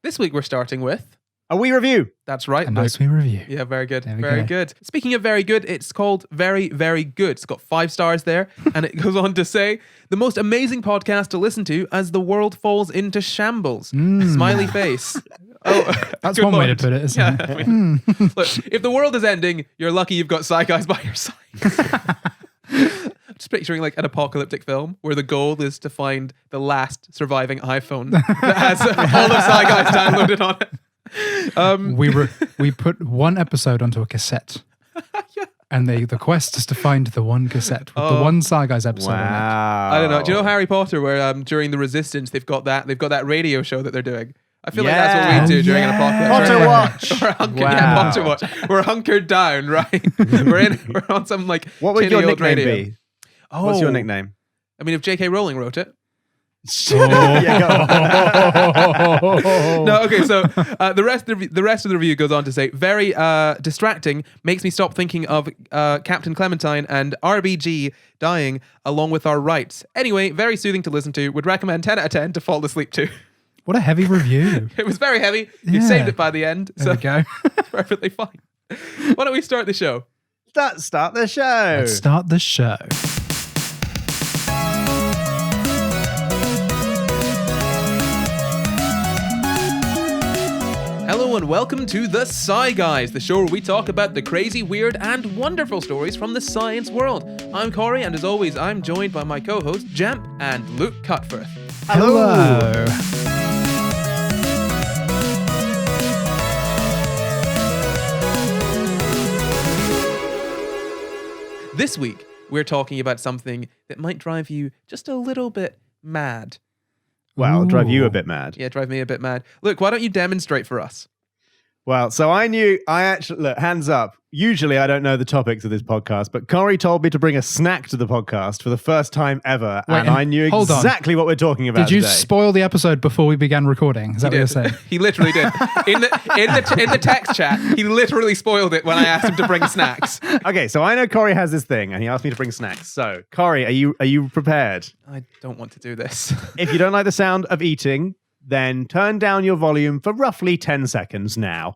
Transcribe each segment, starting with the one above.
This week we're starting with... A wee review. That's right. A nice wee review. Yeah, very good. There we Very go. good. Speaking of very good, it's called Very, Very Good. It's got 5 stars there. And it goes on to say, the most amazing podcast to listen to as the world falls into shambles. Smiley face. Oh, That's good one way to Lord. put it, isn't it? I mean, look, if the world is ending, you're lucky you've got SCI GUYS by your side. Just picturing like an apocalyptic film where the goal is to find the last surviving iPhone that has all of SCI GUYS downloaded on it. We put one episode onto a cassette. Yeah. And the quest is to find the one cassette with the one SCI GUYS episode on it. I don't know. Do you know Harry Potter where during the Resistance they've got that radio show that they're doing? I feel like that's what we do during an apocalypse. Potter Watch. We're hunkered, Potter Watch. We're hunkered down, right? we're on some like What would tinny your old nickname radio. be? Oh, What's your nickname? I mean, if J.K. Rowling wrote it. Yeah, go on. No, okay. So the rest of the review goes on to say, very distracting. Makes me stop thinking of Captain Clementine and RBG dying along with our rights. Anyway, very soothing to listen to. Would recommend 10 out of 10 to fall asleep to. What a heavy review. It was very heavy. You Yeah. saved it by the end, There so we go. it's perfectly fine. Why don't we start the show? Let's start the show. Let's start the show. Hello and welcome to the SCI GUYS, the show where we talk about the crazy, weird, and wonderful stories from the science world. I'm Corey, and as always, I'm joined by my co-hosts Jamp and Luke Cutforth. Hello. This week, we're talking about something that might drive you just a little bit mad. Well, drive you Ooh. a bit mad. Yeah, drive me a bit mad. Luke, why don't you demonstrate for us? Well, so I actually, look, hands up. Usually I don't know the topics of this podcast, but Corey told me to bring a snack to the podcast for the first time ever, Wait, and I knew hold on. exactly what we're talking about Did you today. spoil the episode before we began recording? Is that what you're saying? He literally did. In the text chat, he literally spoiled it when I asked him to bring snacks. Okay, so I know Corey has this thing, and he asked me to bring snacks. So, Corey, are you prepared? I don't want to do this. If you don't like the sound of eating, then turn down your volume for roughly 10 seconds now.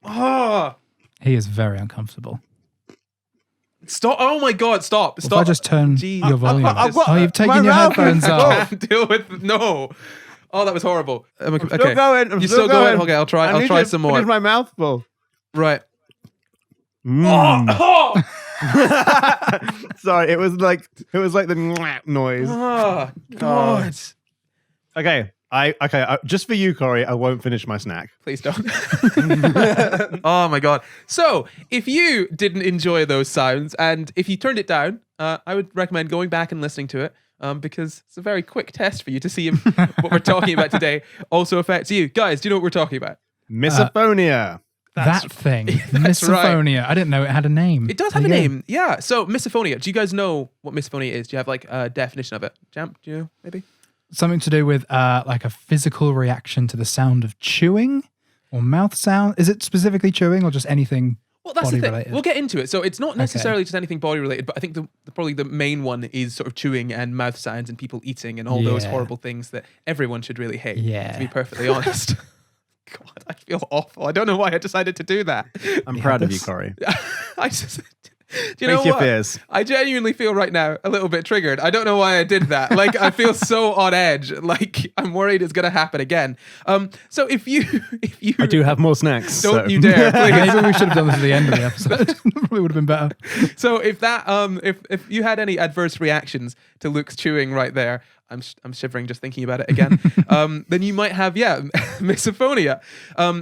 Oh, He is very uncomfortable. stop. Oh my God, stop. If Stop. I just turn Jeez. your volume I've up. got- Oh, you've taken my your mouth headphones is off. Can't deal with no. Oh, that was horrible. I'm okay. still going. I'm You still still going? going. Okay, I'll try. I I'll need try to some more. finish my mouth full. Right. Mm. Oh, Sorry, it was like the mwah noise. oh, God. Okay, just for you, Corey, I won't finish my snack. Please don't. Oh my God. So, if you didn't enjoy those sounds and if you turned it down, I would recommend going back and listening to it because it's a very quick test for you to see if what we're talking about today also affects you. Guys, do you know what we're talking about? Misophonia. That thing. That's right. Misophonia. I didn't know it had a name. It does have a There you go. name. Yeah. So, misophonia. Do you guys know what misophonia is? Do you have like a definition of it? Jamp, do you know maybe? Something to do with like a physical reaction to the sound of chewing or mouth sound. Is it specifically chewing or just anything Well, that's body the thing. related? We'll get into it. So it's not necessarily just anything body related, but I think probably the main one is sort of chewing and mouth sounds and people eating and all those Yeah. horrible things that everyone should really hate. Yeah. To be perfectly honest. God, I feel awful. I don't know why I decided to do that. I'm proud of you, Corey. I just. Do you know Face your what? fears. I genuinely feel right now a little bit triggered. I don't know why I did that. Like I feel so on edge. Like I'm worried it's gonna happen again. So if you I do have more snacks. don't so. you dare, please. Maybe we should have done this at the end of the episode. Probably would have been better. So if that if you had any adverse reactions to Luke's chewing right there, I'm shivering just thinking about it again. Then you might have misophonia.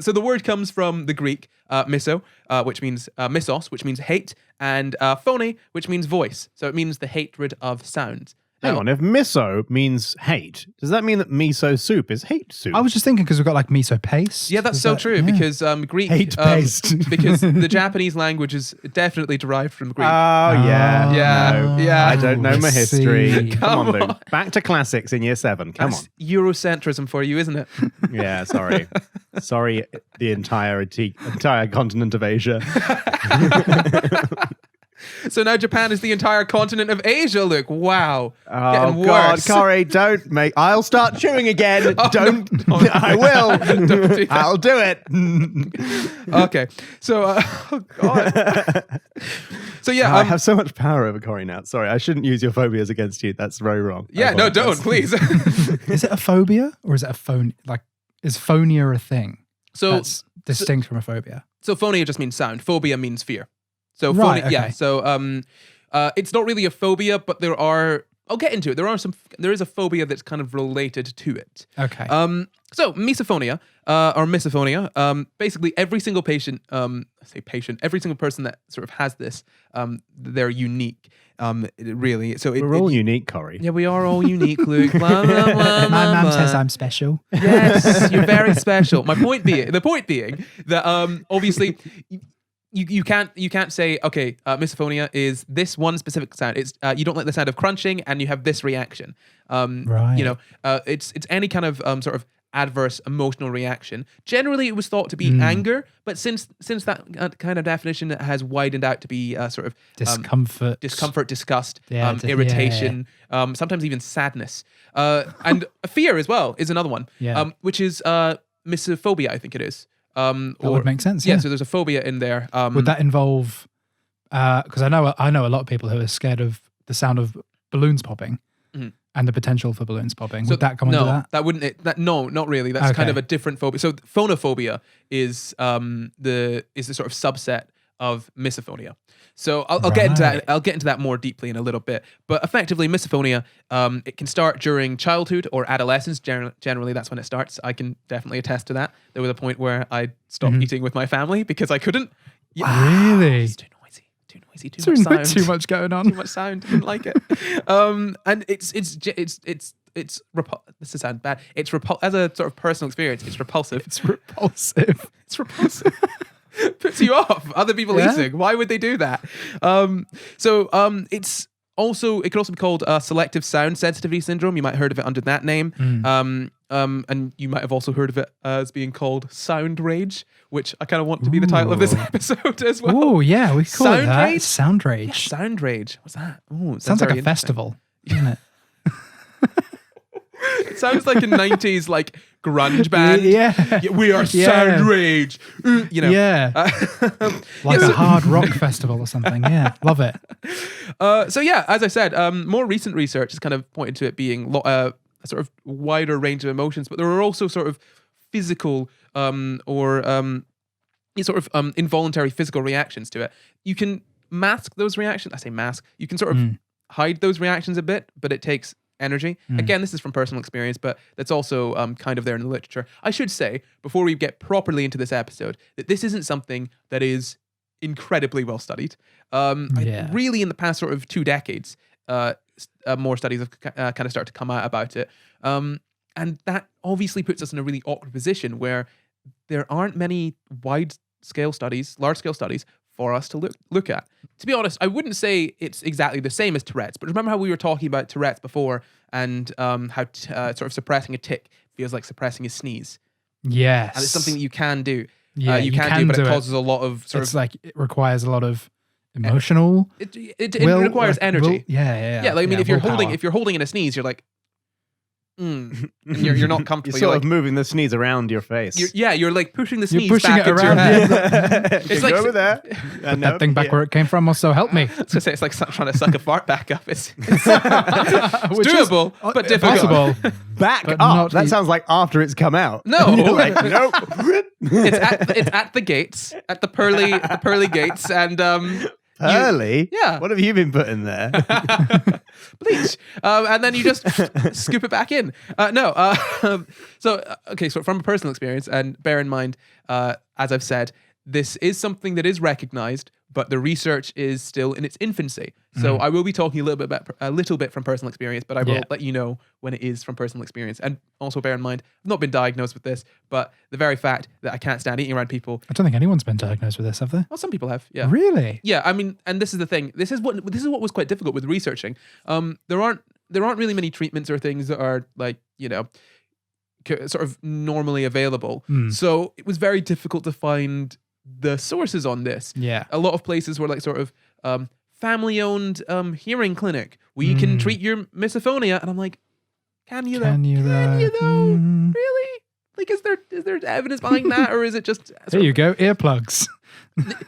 So the word comes from the Greek miso, which means misos, which means hate, and phone, which means voice. So it means the hatred of sound. Hang on, if miso means hate, does that mean that miso soup is hate soup? I was just thinking because we've got like miso paste. Yeah, that's Is so that- true yeah. because Greek Hate paste. because the Japanese language is definitely derived from Greek. Oh, yeah. Yeah, No. yeah. I don't know my I history. see. Come on, Come Luke. on. Back to classics in year 7. Come That's Eurocentrism for you, isn't it? on. Yeah, sorry. Sorry, the entire continent of Asia. So now Japan is the entire continent of Asia. Look, wow. Oh Getting God, worse. Corey, don't make. I'll start chewing again. Oh, don't. no. I will. Don't do that. I'll do it. Okay. So, oh God. So yeah, I have so much power over Corey now. Sorry, I shouldn't use your phobias against you. That's very wrong. I yeah, no, don't, apologize. please. Is it a phobia or is it a phone? Like, is phonia a thing? So, That's distinct from a phobia. so phonia just means sound. Phobia means fear. So Right, yeah. okay. So it's not really a phobia, but there are. I'll get into it. There is a phobia that's kind of related to it. Okay. So misophonia, or misophonia, basically every single patient, every single person that sort of has this, they're unique. Really. So We're all unique, Corey. Yeah, we are all unique, Luke. Blah, blah, blah, My blah, mum blah. says I'm special. Yes, you're very special. The point being that obviously you can't say, okay, misophonia is this one specific sound. It's you don't like the sound of crunching and you have this reaction. Right. You know, it's any kind of sort of adverse emotional reaction. Generally, it was thought to be anger, but since that kind of definition has widened out to be sort of Discomfort. disgust, Yeah, irritation, sometimes even sadness, and fear as well is another one, Yeah. which is misophobia, I think it is. That would make sense. Yeah, Yeah. so there's a phobia in there. Would that involve? Because I know a lot of people who are scared of the sound of balloons popping Mhm. and the potential for balloons popping. So Would that come no, under that? wouldn't. No, not really. That's kind Okay. of a different phobia. So phonophobia is the sort of subset of misophonia. So I'll get into that. Right. I'll get into that more deeply in a little bit. But effectively, misophonia, it can start during childhood or adolescence. Generally, that's when it starts. I can definitely attest to that. There was a point where I stopped eating with my family because I couldn't. Really? It's too noisy. Too noisy. Too much sound. Too much going on. Too much sound. Didn't like it. And it's this is sound bad. It's as a sort of personal experience. It's repulsive. It's repulsive. It's repulsive. Puts you off. Other people Yeah. eating. Why would they do that? It's also, it can also be called selective sound sensitivity syndrome. You might have heard of it under that name. And you might have also heard of it as being called sound rage, which I kind of want to be the title of this Ooh. episode as well. Oh yeah, we call it Sound that. rage? Sound Yeah, rage. sound rage. What's that? Ooh, Sounds like very a festival, doesn't it? It sounds like a 90s like grunge band. Yeah. We are Yeah. sound rage. You know. Yeah. Like Yeah, a so- hard rock festival or something. Yeah, love it. So yeah, as I said, more recent research has kind of pointed to it being a sort of wider range of emotions, but there are also sort of physical involuntary physical reactions to it. You can mask those reactions. I say mask. You can sort of hide those reactions a bit, but it takes energy. Again, this is from personal experience, but that's also kind of there in the literature. I should say, before we get properly into this episode, that this isn't something that is incredibly well studied. Yeah. Really, in the past sort of 2 decades, more studies have kind of started to come out about it. And that obviously puts us in a really awkward position where there aren't many large-scale studies for us to look at. To be honest, I wouldn't say it's exactly the same as Tourette's, but remember how we were talking about Tourette's before and how sort of suppressing a tic feels like suppressing a sneeze. Yes. And it's something that you can do. Yeah, you can do, but it causes a lot of sort It's of... like it requires a lot of emotional. It requires energy. Yeah. Like, I mean, if you're willpower. holding in a sneeze, you're like, and you're not You're comfortable. sort You're of moving the sneeze around your face. you're like pushing the sneeze pushing back it into your around, head. It's like- like over there. Put that thing back where it came from. Also, help me. I was gonna say it's like trying to suck a fart back up. It's Which is doable, but difficult. Possible. Back But up. not That the- sounds like after it's come out. No. You're like, nope. It's at the gates, at the pearly gates, and Pearly? Yeah. What have you been putting there? bleach, and then you just scoop it back in. So from a personal experience, and bear in mind, as I've said, this is something that is recognized, but the research is still in its infancy. So I will be talking a little bit from personal experience, but I will let you know when it is from personal experience. And also bear in mind, I've not been diagnosed with this, but the very fact that I can't stand eating around people. I don't think anyone's been diagnosed with this, have they? Well, some people have, yeah. Really? Yeah, I mean, and this is the thing. This is what was quite difficult with researching. There aren't really many treatments or things that are like, you know, sort of normally available. So it was very difficult to find the sources on this. Yeah. A lot of places were like sort of family-owned hearing clinic. We can treat your misophonia. And I'm like, can you though? Can you though? Really? Like, is there evidence behind that, or is it just There you go, earplugs.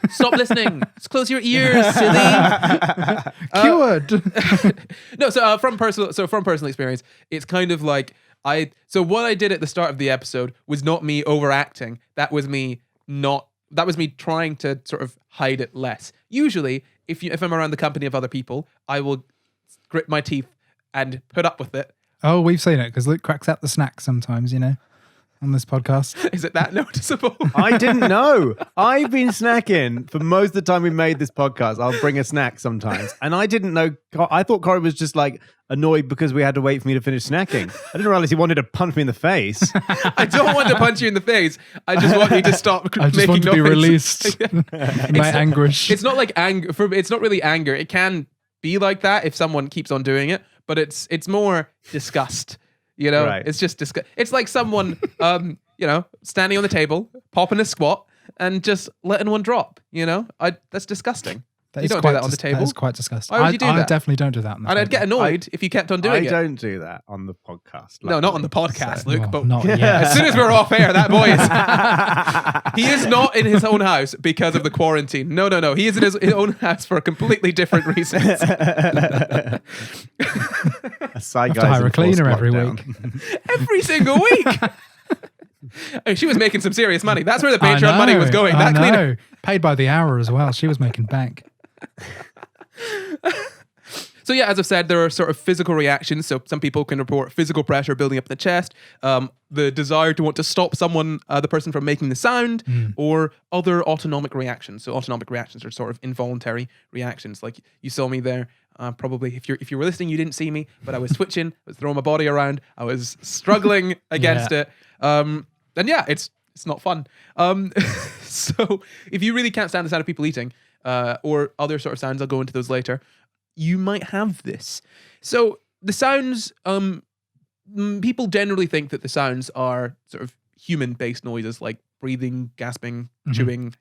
stop listening? Just close your ears, silly. Cured. No, so from personal experience, it's kind of like what I did at the start of the episode was not me overacting. That was me trying to sort of hide it less. Usually, if I'm around the company of other people, I will grit my teeth and put up with it. Oh, we've seen it because Luke cracks out the snacks sometimes, on this podcast. Is it that noticeable? I didn't know. I've been snacking for most of the time we made this podcast. I'll bring a snack sometimes. And I didn't know. I thought Corey was just like annoyed because we had to wait for me to finish snacking. I didn't realize he wanted to punch me in the face. I don't want to punch you in the face. I just want you to stop I just making want to be noise. released. My anguish. It's not like anger. It's not really anger. It can be like that if someone keeps on doing it, but it's more disgust. Right. It's just disgust. It's like someone, standing on the table, popping a squat, and just letting one drop. That's disgusting. You don't do that on the table. That is quite disgusting. Why would you do I that? definitely don't do that on the And I'd table. get annoyed if you kept on doing I it. don't do that on the podcast. No, not on the podcast, So- Luke. Well, But not yet. as soon as we're off air, that boy is. He is not in his own house because of the quarantine. No. He is in his own house for completely different reasons. A SCI Have to Guys hire a enforced cleaner every lockdown. week. Every single week. I mean, she was making some serious money. That's where the I Patreon money was know, going. I That cleaner. know. Paid by the hour as well. She was making bank. So yeah, as I've said, there are sort of physical reactions. So some people can report physical pressure building up in the chest, the desire to want to stop the person from making the sound, or other autonomic reactions. So autonomic reactions are sort of involuntary reactions. Like you saw me there. Probably if you were listening, you didn't see me, but I was switching, I was throwing my body around, I was struggling against it. And yeah, it's not fun. So if you really can't stand the sound of people eating, or other sort of sounds, I'll go into those later, you might have this. So the sounds, people generally think that the sounds are sort of human-based noises like breathing, gasping, chewing,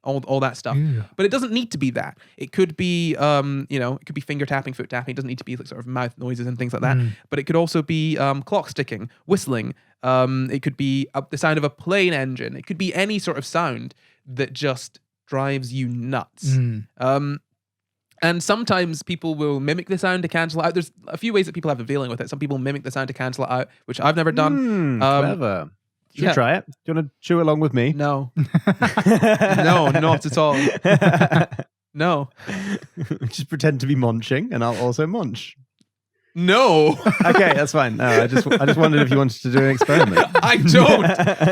all that stuff. Ew. But it doesn't need to be that. It could be, it could be finger tapping, foot tapping. It doesn't need to be like sort of mouth noises and things like that. But it could also be clock ticking, whistling. It could be the sound of a plane engine. It could be any sort of sound that just drives you nuts. And sometimes people will mimic the sound to cancel it out. There's a few ways that people have of dealing with it. Some people mimic the sound to cancel it out, which I've never done. Clever. Should we yeah. try it? Do you want to chew along with me? No. No, not at all. No. Just pretend to be munching, and I'll also munch. No. Okay, that's fine. No, I just wondered if you wanted to do an experiment. I don't.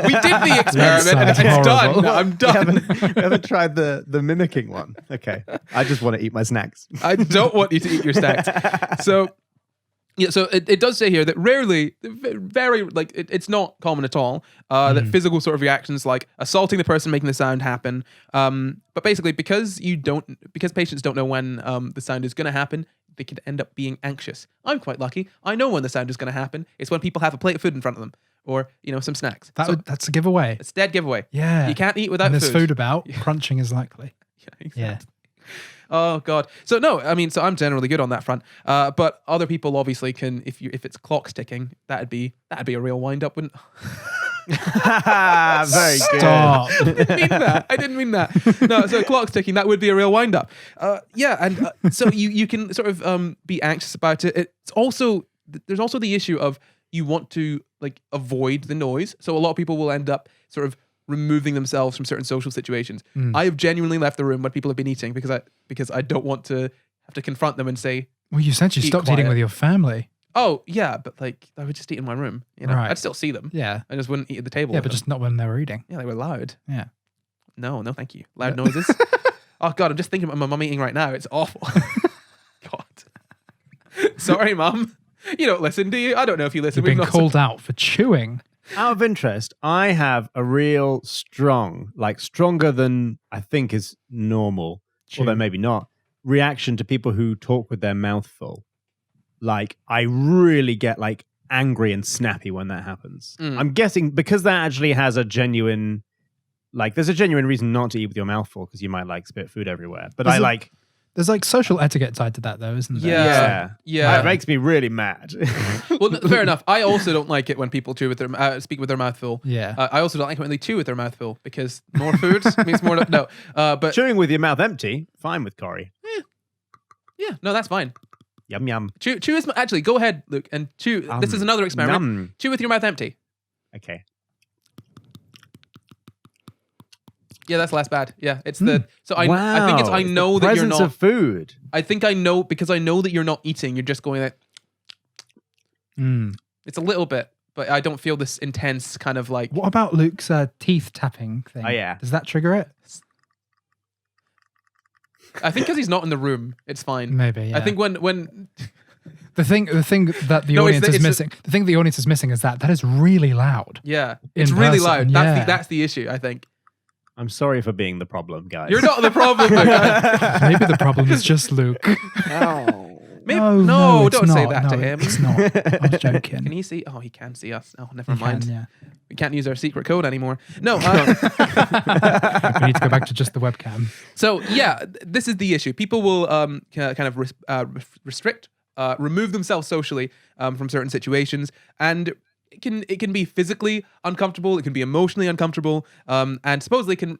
We did the experiment and it's sounds done. horrible. I'm done. We haven't tried the mimicking one. Okay. I just want to eat my snacks. I don't want you to eat your snacks. So, yeah, so it does say here that rarely, very, like, it's not common at all, that physical sort of reactions like assaulting the person making the sound happen. But basically, because patients don't know when the sound is going to happen, they could end up being anxious. I'm quite lucky. I know when the sound is going to happen. It's when people have a plate of food in front of them or, some snacks. That's a giveaway. It's a dead giveaway. Yeah. You can't eat without When there's food. food about, crunching is likely. Yeah, exactly. Yeah. Oh God. So no, I mean, so I'm generally good on that front. But other people obviously can, if it's clocks ticking, that'd be a real wind up, wouldn't? Very good. Stop. I didn't mean that. No, so clocks ticking, that would be a real wind up. Yeah, and so you can sort of be anxious about it. It's also there's also the issue of you want to like avoid the noise. So a lot of people will end up sort of removing themselves from certain social situations. I have genuinely left the room when people have been eating because I don't want to have to confront them and say, Well, you said you Eat stopped quiet. eating with your family. oh yeah, but like I would just eat in my room. Right. I'd still see them. Yeah. I just wouldn't eat at the table. Yeah, with but them. just not when they were eating. Yeah, they were loud. Yeah. No, thank you. Loud noises. Oh God, I'm just thinking about my mum eating right now. It's awful. God. Sorry, Mum. You don't listen, do you? I don't know if you listen. You've We've been not- called out for chewing. Out of interest, I have a real strong, like stronger than I think is normal, although maybe not, reaction to people who talk with their mouth full. Like, I really get like angry and snappy when that happens. I'm guessing because that actually has a genuine, like, there's a genuine reason not to eat with your mouth full because you might like spit food everywhere. But Is I it- like There's like social etiquette tied to that, though, isn't there? Yeah. It makes me really mad. Well, fair enough. I also don't like it when people chew with their speak with their mouth full. Yeah. I also don't like it when they chew with their mouth full because more food means more. No, but Chewing with your mouth empty, fine with Corey. yeah, no, that's fine. Yum yum. Chew is actually. Go ahead, Luke, and chew. This is another experiment. Yum. Chew with your mouth empty. Okay. Yeah, that's less bad. Yeah, it's the so I Wow. I think it's I know that you're presence not. of food. I think I know because I know that you're not eating. You're just going like. It's a little bit, but I don't feel this intense kind of like. What about Luke's teeth tapping thing? Oh, yeah. Does that trigger it? I think because he's not in the room, it's fine. Maybe. Yeah. I think when the thing that the No, it's audience the- is it's the- missing. The thing the audience is missing is that is really loud. yeah, In it's really person, loud. yeah. That's the issue. I think I'm sorry for being the problem, guys. you're not the problem. Luke. Maybe the problem is just Luke. Maybe, no, it's don't say not. that to No, him. It's not. I was joking. Can he see? Oh, he can see us. Oh, never He mind. can, yeah. We can't use our secret code anymore. No. We need to go back to just the webcam. So yeah, this is the issue. People will kind of restrict, remove themselves socially from certain situations, and it can be physically uncomfortable. It can be emotionally uncomfortable, and supposedly can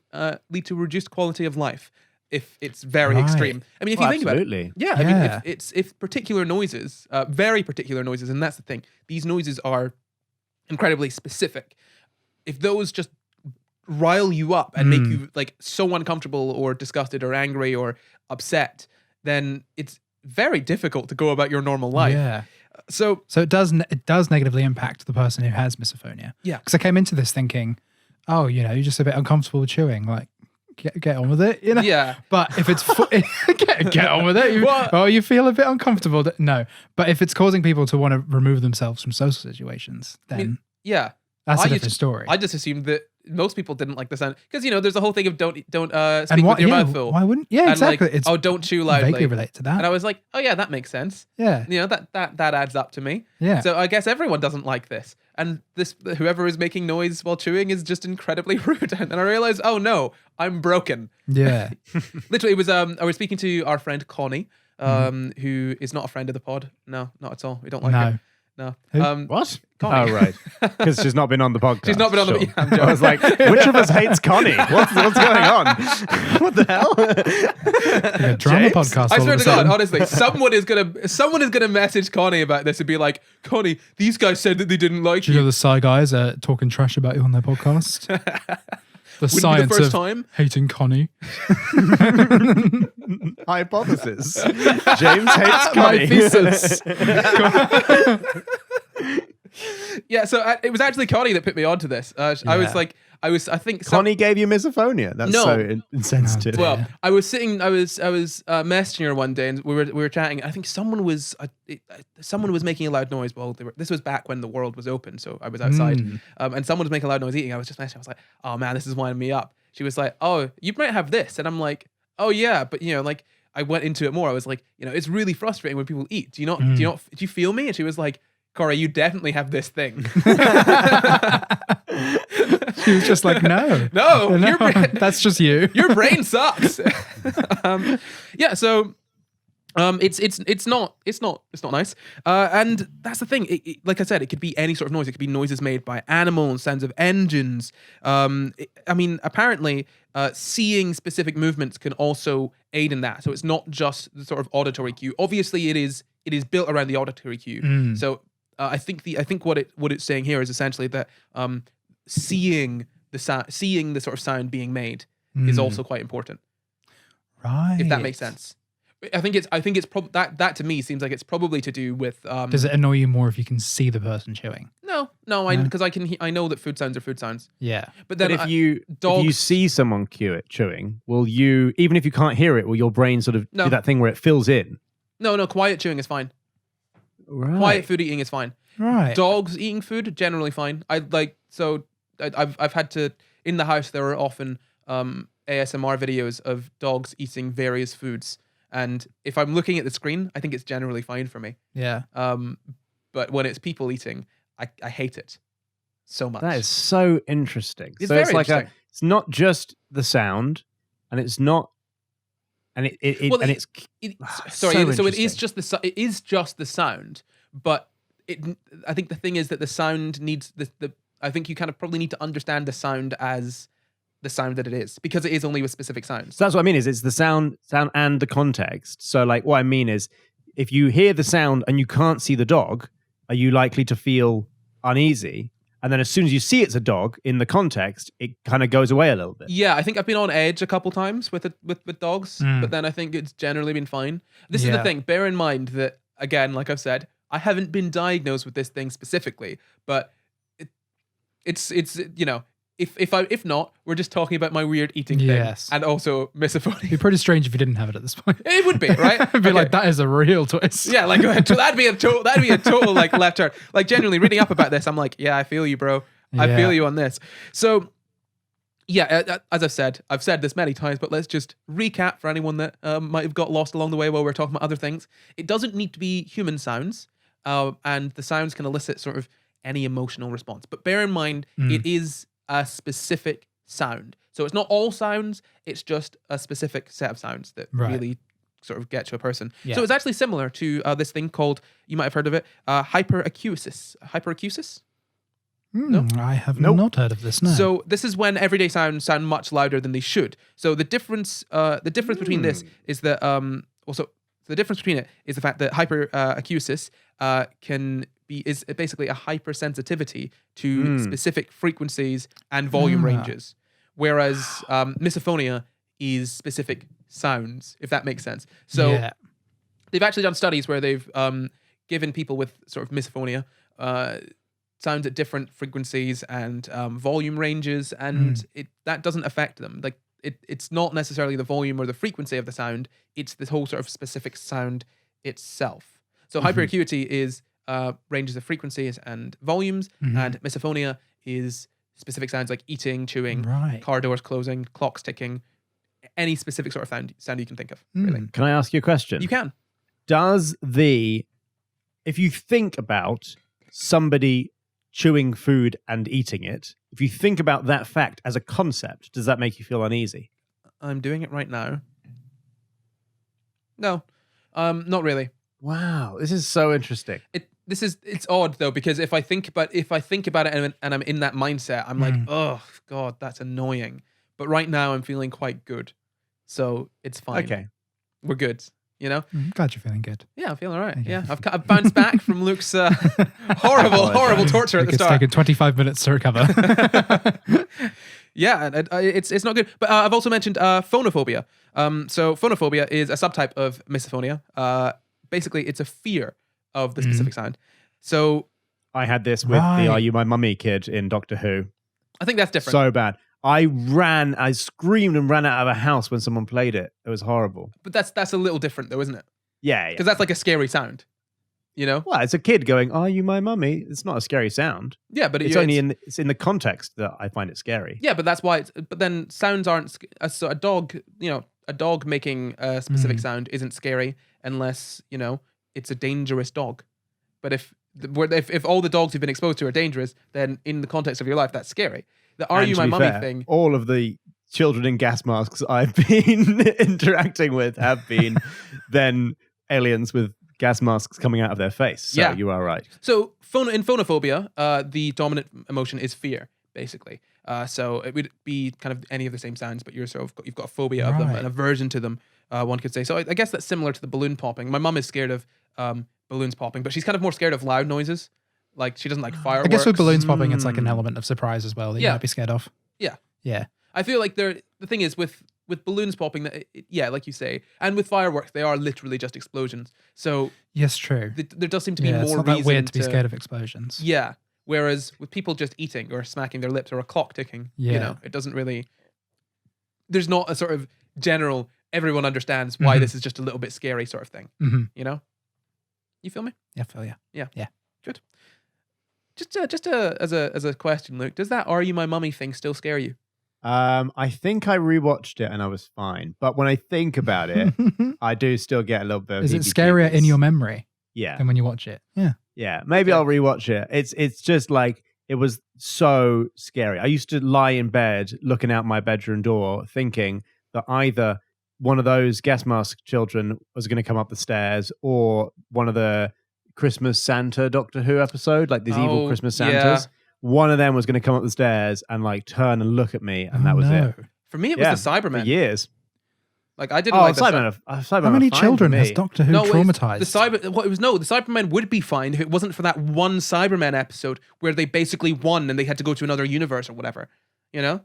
lead to reduced quality of life if it's very Right. extreme. I mean, if you think about it, absolutely. yeah, I mean, Yeah. if particular noises, very particular noises, and that's the thing. These noises are incredibly specific. If those just rile you up and make you like so uncomfortable or disgusted or angry or upset, then it's very difficult to go about your normal life. Yeah. So So it does negatively impact the person who has misophonia. Yeah. Because I came into this thinking, oh, you're just a bit uncomfortable with chewing. Like, get on with it, you know? yeah, But if it's get on with it. Well- You feel a bit uncomfortable. No. But if it's causing people to want to remove themselves from social situations, then yeah. that's I a used different story. I just assumed that most people didn't like the sound because there's a whole thing of don't speak and with your mouth full. why wouldn't? Yeah, And exactly. like, It's oh, don't chew loudly. vaguely relate to that. And I was like, oh yeah, that makes sense. yeah. That adds up to me. Yeah. So I guess everyone doesn't like this. And this whoever is making noise while chewing is just incredibly rude. And I realized, oh no, I'm broken. Yeah. Literally, it was I was speaking to our friend Connie, who is not a friend of the pod. No, not at all. We don't like her. No. Who? What? Connie. Oh, right. Because she's not been on the podcast. She's not been on the. Sure. Yeah, I'm joking. I was like, which of us hates Connie? What's going on? What the hell? Like a drama James? podcast. I all swear of to a God, sudden. honestly, someone is gonna message Connie about this and be like, Connie, these guys said that they didn't like Do you know you. the SCI guys are talking trash about you on their podcast? The Wouldn't be science the first of time. hating Connie. Hypothesis. James hates My Connie. thesis. Yeah, so it was actually Connie that put me onto this. I was Yeah. like, I think Connie gave you misophonia. That's No. so insensitive. No. Well, Yeah. I was messaging her one day, and we were chatting. I think someone was making a loud noise while this was back when the world was open, so I was outside, and someone was making a loud noise eating. I was just messaging. I was like, "Oh man, this is winding me up." She was like, "Oh, you might have this," and I'm like, "Oh yeah," but like I went into it more. I was like, it's really frustrating when people eat. Do you feel me? And she was like, "Corey, you definitely have this thing." She was just like, no. No, No, your brain, that's just you. your brain sucks. Yeah, so it's not nice. And that's the thing. Like I said, it could be any sort of noise. It could be noises made by animals, sounds of engines. Apparently, seeing specific movements can also aid in that. So it's not just the sort of auditory cue. Obviously, it is built around the auditory cue. So I think what it's saying here is essentially that seeing the sort of sound being made is also quite important. Right. If that makes sense. I think it's that to me seems like it's probably to do with. Does it annoy you more if you can see the person chewing? No, because I know that food sounds are food sounds. Yeah. But then But if you see someone chewing, will you, even if you can't hear it, will your brain sort of No. do that thing where it fills in? No, quiet chewing is fine. Right. Quiet food eating is fine. Right. Dogs eating food generally fine. I've had to in the house. There are often ASMR videos of dogs eating various foods, and if I'm looking at the screen, I think it's generally fine for me. Yeah. But when it's people eating, I hate it so much. That is so interesting. It's So very it's like interesting. it's not just the sound, and it's not and it Well, and it's sorry. So it is interesting. just the sound, but I think the thing is that the sound needs I think you kind of probably need to understand the sound as the sound that it is, because it is only with specific sounds. So that's what I mean, is it's the sound and the context. So like what I mean is, if you hear the sound and you can't see the dog, are you likely to feel uneasy? And then as soon as you see it's a dog in the context, it kind of goes away a little bit. Yeah, I think I've been on edge a couple times with dogs, but then I think it's generally been fine. This is the thing. Bear in mind that, again, like I've said, I haven't been diagnosed with this thing specifically, but it's you know, if not, we're just talking about my weird eating thing, and also misophonia. It'd be pretty strange if you didn't have it at this point. It would be, right? It'd be like, that is a real twist. Yeah, like that'd be a total like left turn. Like genuinely reading up about this, I'm like, yeah, I feel you, bro. I feel you on this. So, yeah, as I've said this many times, but let's just recap for anyone that might have got lost along the way while we're talking about other things. It doesn't need to be human sounds, and the sounds can elicit sort of any emotional response. But bear in mind, it is a specific sound. So it's not all sounds, it's just a specific set of sounds that really sort of get to a person. So it's actually similar to this thing called, you might have heard of it, hyperacusis. Hyperacusis? No? I have not heard of this, no. So this is when everyday sounds sound much louder than they should. So the difference between this is that the difference between it is the fact that hyperacusis is basically a hypersensitivity to specific frequencies and volume ranges, whereas misophonia is specific sounds, if that makes sense. So they've actually done studies where they've given people with sort of misophonia sounds at different frequencies and volume ranges, and that doesn't affect them. Like it's not necessarily the volume or the frequency of the sound; it's this whole sort of specific sound itself. So hyperacuity is ranges of frequencies and volumes, and misophonia is specific sounds like eating, chewing, car doors closing, clocks ticking, any specific sort of sound you can think of. Really, can I ask you a question? You can. If you think about somebody chewing food and eating it, if you think about that fact as a concept, does that make you feel uneasy? I'm doing it right now. No, not really. Wow, this is so interesting. It's odd though, because if I think about it and I'm in that mindset, I'm like, oh God, that's annoying. But right now I'm feeling quite good, so it's fine. Okay, we're good. You know, I'm glad you're feeling good. Yeah, I'm feeling all right. Okay. Yeah, I've bounced back from Luke's horrible torture at the start. It's taken 25 minutes to recover. Yeah, it's not good. But I've also mentioned phonophobia. So phonophobia is a subtype of misophonia. Basically, it's a fear of the specific sound. So I had this with the "Are You My Mummy" kid in Doctor Who. I think that's different. So bad. I screamed and ran out of a house when someone played it. It was horrible. But that's a little different though, isn't it? Yeah. Because that's like a scary sound. You know? Well, it's a kid going, "Are you my mummy?" It's not a scary sound. Yeah, but it's in the context that I find it scary. Yeah, but that's why but then sounds aren't so a dog, a dog making a specific sound isn't scary unless, it's a dangerous dog. But if all the dogs you've been exposed to are dangerous, then in the context of your life, that's scary. The "Are You My Mummy" thing. All of the children in gas masks I've been interacting with have been then aliens with gas masks coming out of their face. So you are right. So in phonophobia, the dominant emotion is fear, basically. So it would be kind of any of the same sounds, but you've got a phobia of them, an aversion to them, one could say. So I guess that's similar to the balloon popping. My mum is scared of balloons popping, but she's kind of more scared of loud noises. Like she doesn't like fireworks. I guess with balloons popping, it's like an element of surprise as well that you might be scared of. Yeah. Yeah. I feel like the thing is with balloons popping, like you say, and with fireworks, they are literally just explosions. So yes, true. There does seem to be more it's not reason that weird to be scared of explosions. Yeah. Whereas with people just eating or smacking their lips or a clock ticking, it doesn't really. There's not a sort of general. Everyone understands why this is just a little bit scary sort of thing. You know. You feel me? Yeah, I feel you. Yeah. Good. Just as a question, Luke, does that "Are You My Mummy" thing still scare you? I think I rewatched it and I was fine, but when I think about it, I do still get a little bit of Is it scarier in your memory? Yeah. Than when you watch it? Yeah. Maybe I'll rewatch it. It's just like it was so scary. I used to lie in bed looking out my bedroom door, thinking that either one of those gas mask children was going to come up the stairs, or one of the Christmas Santa Doctor Who episode, like these evil Christmas Santas. One of them was going to come up the stairs and like turn and look at me, and that was it. For me, it was the Cybermen. For years. Like I didn't like the Cybermen. How many children has Doctor Who traumatized? The Cybermen would be fine if it wasn't for that one Cybermen episode where they basically won and they had to go to another universe or whatever. You know?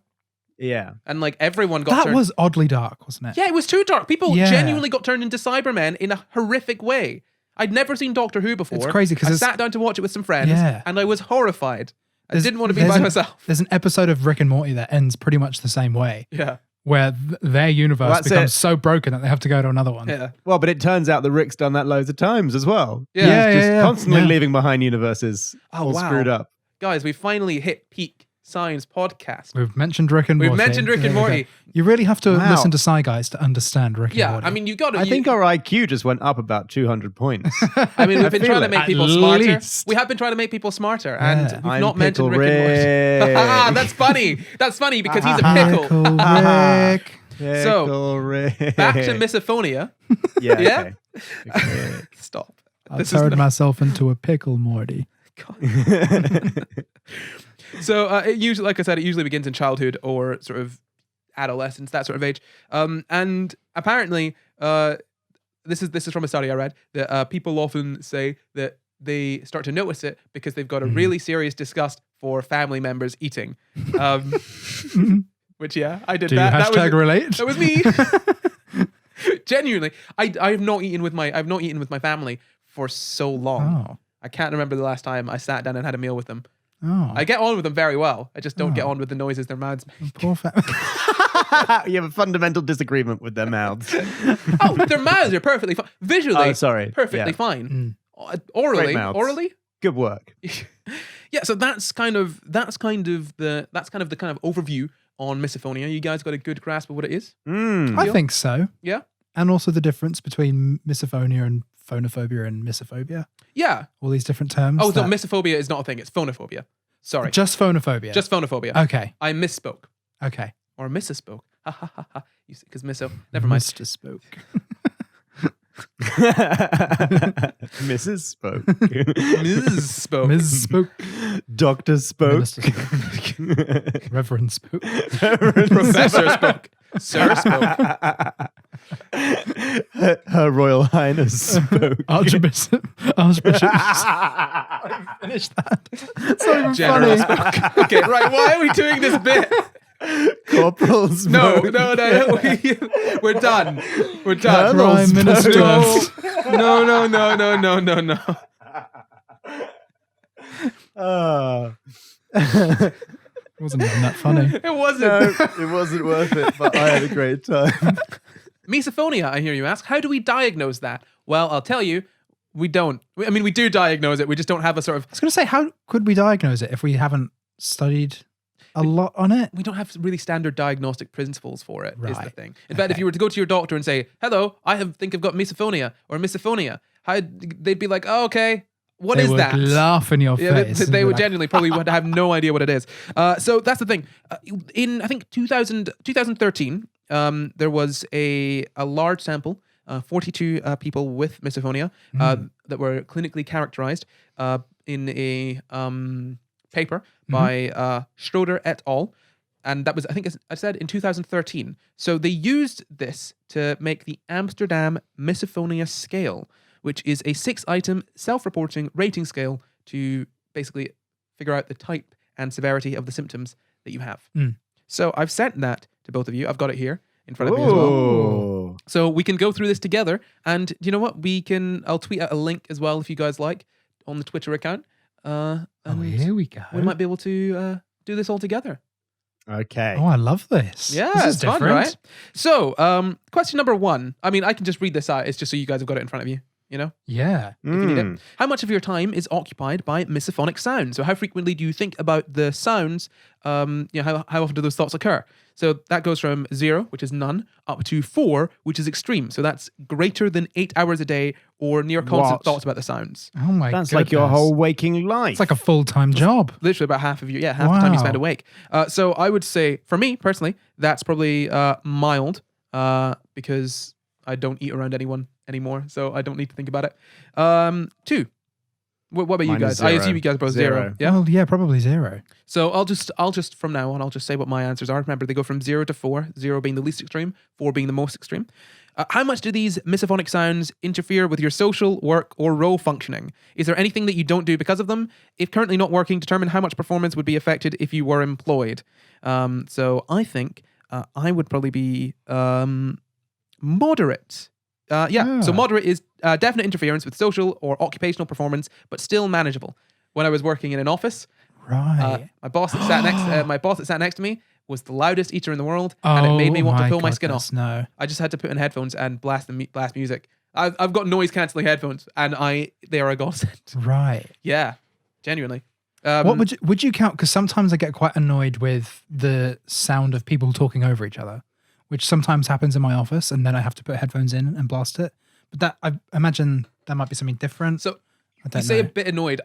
Yeah. And like everyone got That was oddly dark, wasn't it? Yeah, it was too dark. People genuinely got turned into Cybermen in a horrific way. I'd never seen Doctor Who before. It's crazy because I sat down to watch it with some friends and I was horrified. I didn't want to be by myself. There's an episode of Rick and Morty that ends pretty much the same way. Yeah. Where their universe becomes so broken that they have to go to another one. Yeah. Well, but it turns out that Rick's done that loads of times as well. Yeah. He's just constantly leaving behind universes all screwed up. Guys, we finally hit peak science podcast. We've mentioned Rick and Morty. You really have to listen to Sci Guys to understand Rick and Morty. I mean, you got to. I think our IQ just went up about 200 points. I mean, we've been trying to make people smarter. We have been trying to make people smarter, and we've not mentioned Rick and Morty. That's funny. That's funny because he's a pickle. Rick. So, back to Misophonia. Yeah. Stop. I turned myself into a pickle, Morty. So it usually, like I said, it usually begins in childhood or sort of adolescence, that sort of age. And apparently, this is from a study I read, that people often say that they start to notice it because they've got a really serious disgust for family members eating. Which, I did that. Hashtag relate. That was me. Genuinely, I've not eaten with my family for so long. Oh. I can't remember the last time I sat down and had a meal with them. Oh. I get on with them very well. I just don't get on with the noises their mouths make. Poor family. You have a fundamental disagreement with their mouths. Their mouths are perfectly fine. Visually, perfectly fine. Orally, good work. Yeah, so that's kind of the overview on misophonia. You guys got a good grasp of what it is? I think so. Yeah. And also the difference between misophonia and phonophobia and misophobia. Yeah. All these different terms. Oh, so misophobia is not a thing. It's phonophobia. Sorry. Just phonophobia. Just phonophobia. Okay. I misspoke. Okay. Or misspoke. Ha ha ha ha. Because miso. Never mind. Mr. Spoke. Mrs. Spoke. Mrs. Spoke. Ms. Spoke. Dr. Spoke. Minister Spoke. Reverend Spoke. Professor Spoke. Sir Spoke. Her Royal Highness Spoke. Archbishop. I finished that. It's not even General funny. Spoke. Okay, right. Why are we doing this bit? Corporal Spoke. No. We're done. We're done. Prime Minister. No. It wasn't even that funny. It wasn't. No, it wasn't worth it, but I had a great time. Misophonia, I hear you ask. How do we diagnose that? Well, I'll tell you, we don't. I mean, we do diagnose it. We just don't have a sort of... I was going to say, how could we diagnose it if we haven't studied a lot on it? We don't have really standard diagnostic principles for it, is the Right. thing. In fact, if you were to go to your doctor and say, hello, think I've got misophonia or misophonia, they'd be like, oh, okay, what is that? They would laugh in your face. They would genuinely probably would have no idea what it is. So that's the thing. In, I think, 2013, there was a large sample, 42 people with misophonia that were clinically characterized in a paper by Schroeder et al. And that was, I think I said, in 2013. So they used this to make the Amsterdam Misophonia Scale, which is a 6-item self-reporting rating scale to basically figure out the type and severity of the symptoms that you have. So I've sent that to both of you. I've got it here in front of me as well. So we can go through this together. And you know what? I'll tweet out a link as well if you guys like on the Twitter account. Here we go. We might be able to do this all together. Okay. Oh, I love this. Yeah, this it's fun, right? So, question number 1. I mean, I can just read this out. It's just so you guys have got it in front of you. You know? Yeah. If you need it. How much of your time is occupied by misophonic sounds? So how frequently do you think about the sounds? How often do those thoughts occur? So that goes from 0, which is none, up to 4, which is extreme. So that's greater than 8 hours a day or near constant thoughts about the sounds. Oh my god. That's like your whole waking life. It's like a full-time job. Literally about half of half the time you spend awake. So I would say, for me personally, that's probably mild. because I don't eat around anyone anymore, so I don't need to think about it. 2. What about you Mine is guys? I 0. assume you guys are both 0. Yeah. Well, yeah, probably 0. So I'll just from now on, I'll just say what my answers are. Remember, they go from 0 to 4, 0 being the least extreme, 4 being the most extreme. How much do these misophonic sounds interfere with your social, work, or role functioning? Is there anything that you don't do because of them? If currently not working, determine how much performance would be affected if you were employed. So I think I would probably be moderate. So moderate is definite interference with social or occupational performance, but still manageable. When I was working in an office, Right. my boss that sat next to me was the loudest eater in the world, and it made me want to pull my skin off. No. I just had to put in headphones and blast music. I've got noise cancelling headphones, and they are a godsend. Right. Yeah, genuinely. What would you count? Because sometimes I get quite annoyed with the sound of people talking over each other, which sometimes happens in my office, and then I have to put headphones in and blast it. But that, I imagine that might be something different. So I don't you say know. a bit annoyed.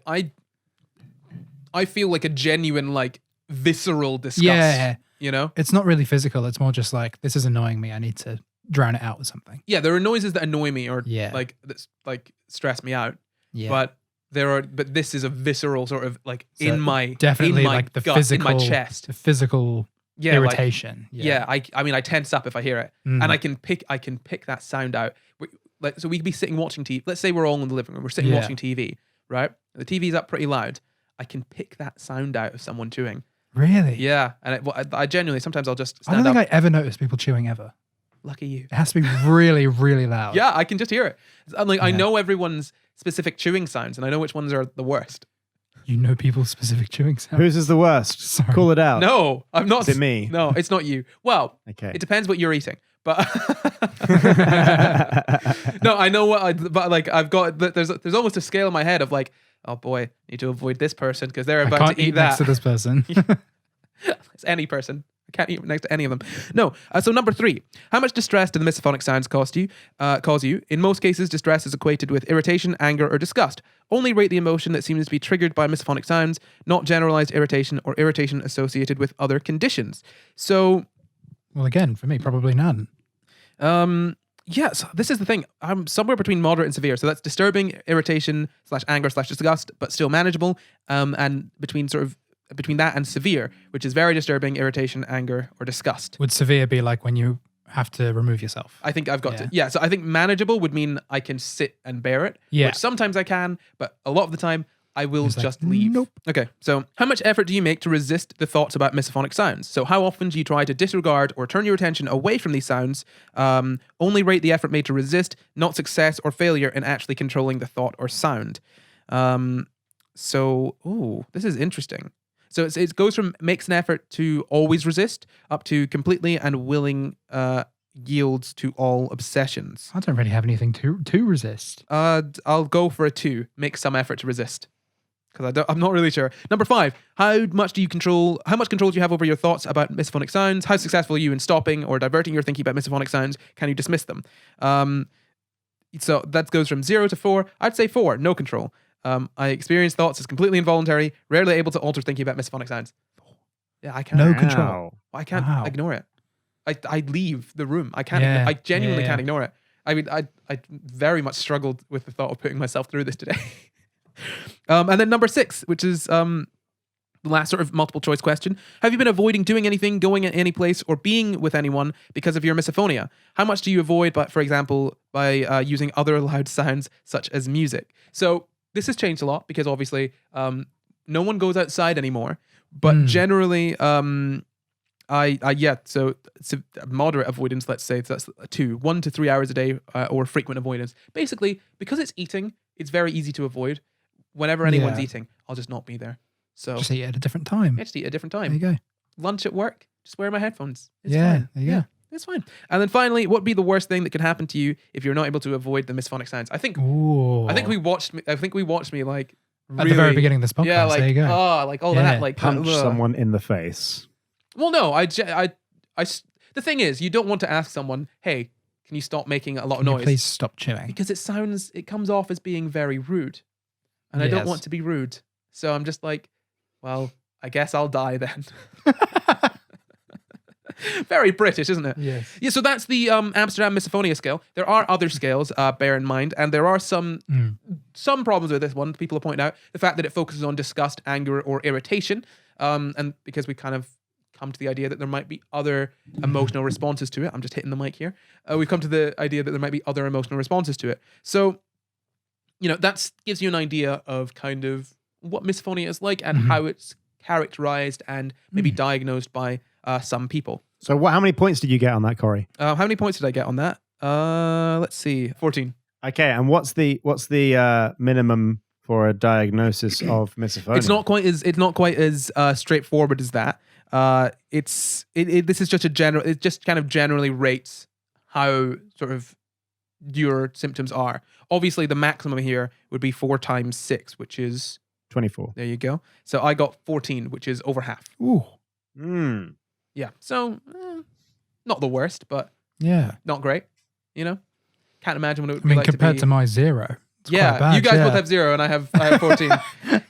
I feel like a genuine, like, visceral disgust. Yeah. You know? It's not really physical. It's more just like, this is annoying me. I need to drown it out with something. Yeah, there are noises that annoy me or Yeah. like that's like stress me out. Yeah. But this is a visceral sort of like So in my definitely in my like the gut, physical, in my chest. the physical Yeah, like, irritation. yeah. I mean I tense up if I hear it, Mm. and I can pick that sound out. So we could be sitting watching TV. Let's say we're all in the living room. We're sitting Yeah. watching TV, right? The TV's up pretty loud. I can pick that sound out of someone chewing. Really? Yeah, and I genuinely sometimes I'll just I don't stand think up. I ever noticed people chewing ever. Lucky you. It has to be really, really loud. Yeah, I can just hear it. I'm like I Yeah. know everyone's specific chewing sounds, and I know which ones are the worst. You know people's specific chewing sounds. Whose is the worst? Sorry. Call it out. No, I'm not. Is it me? No, it's not you. Well, Okay. it depends what you're eating. But no, I know but like I've got there's almost a scale in my head of like, oh boy, need to avoid this person because they're I about can't to eat eat next that. to this person. It's any person. I can't eat next to any of them. No. So number 3, how much distress do the misophonic sounds cause you? In most cases, distress is equated with irritation, anger, or disgust. Only rate the emotion that seems to be triggered by misophonic sounds, not generalized irritation or irritation associated with other conditions. So, Well, again, for me, probably none. yes, this is the thing. I'm somewhere between moderate and severe. So that's disturbing, irritation / anger / disgust, but still manageable. And between that and severe, which is very disturbing, irritation, anger, or disgust. Would severe be like when you have to remove yourself? I think I've got to. Yeah, so I think manageable would mean I can sit and bear it. Yeah. Which sometimes I can, but a lot of the time I will It's like, just leave. nope. Okay, so how much effort do you make to resist the thoughts about misophonic sounds? So how often do you try to disregard or turn your attention away from these sounds? Only rate the effort made to resist, not success or failure in actually controlling the thought or sound. This is interesting. So it goes from makes an effort to always resist up to completely and willing yields to all obsessions. I don't really have anything to resist. I'll go for a 2. Make some effort to resist. Because I'm not really sure. Number 5, how much control do you have over your thoughts about misophonic sounds? How successful are you in stopping or diverting your thinking about misophonic sounds? Can you dismiss them? So that goes from 0 to 4. I'd say 4, no control. I experience thoughts as completely involuntary, rarely able to alter thinking about misophonic sounds. Yeah, I can't. No control. I can't Wow. ignore it. I leave the room. I can't. Yeah, I genuinely yeah. can't ignore it. I mean, I very much struggled with the thought of putting myself through this today. And then number 6, which is the last sort of multiple choice question. Have you been avoiding doing anything, going at any place, or being with anyone because of your misophonia? How much do you avoid, for example, by using other loud sounds such as music? So this has changed a lot because obviously no one goes outside anymore. But generally, so it's a moderate avoidance, let's say. So that's 1 to 3 hours a day or frequent avoidance. Basically, because it's eating, it's very easy to avoid. Whenever anyone's Yeah. eating, I'll just not be there. So Just eat at a different time. I just eat at a different There time. you go. Lunch at work, just wear my headphones. It's Yeah, fine. there you go. It's fine. And then finally, what would be the worst thing that could happen to you if you're not able to avoid the misphonic sounds? I think Ooh. we watched me like At the very beginning of this podcast. Yeah, like there you go. like all Yeah. that, like Punch ugh. someone in the face. Well, no, the thing is, you don't want to ask someone, "Hey, can you stop making a lot of Can you noise?" please stop chewing. Because it comes off as being very rude, and I don't Yes. want to be rude. So I'm just like, well, I guess I'll die then. Very British, isn't it? Yes. Yeah, so that's the Amsterdam Misophonia scale. There are other scales, bear in mind, and there are some problems with this one. People have pointed out the fact that it focuses on disgust, anger, or irritation, and because we kind of come to the idea that there might be other emotional responses to it. I'm just hitting the mic here. We've come to the idea that there might be other emotional responses to it. So, that gives you an idea of kind of what misophonia is like and how it's characterized and maybe diagnosed by some people. So how many points did you get on that, Corey? How many points did I get on that? Let's see, 14. Okay, and what's the minimum for a diagnosis of misophonia? It's not quite as straightforward as that. This is just it just kind of generally rates how sort of your symptoms are. Obviously, the maximum here would be 4 times 6, which is 24. There you go. So I got 14, which is over half. Ooh. Yeah. So not the worst, but not great. Can't imagine what it would be like compared to my 0. It's quite bad, you guys both have 0 and I have 14.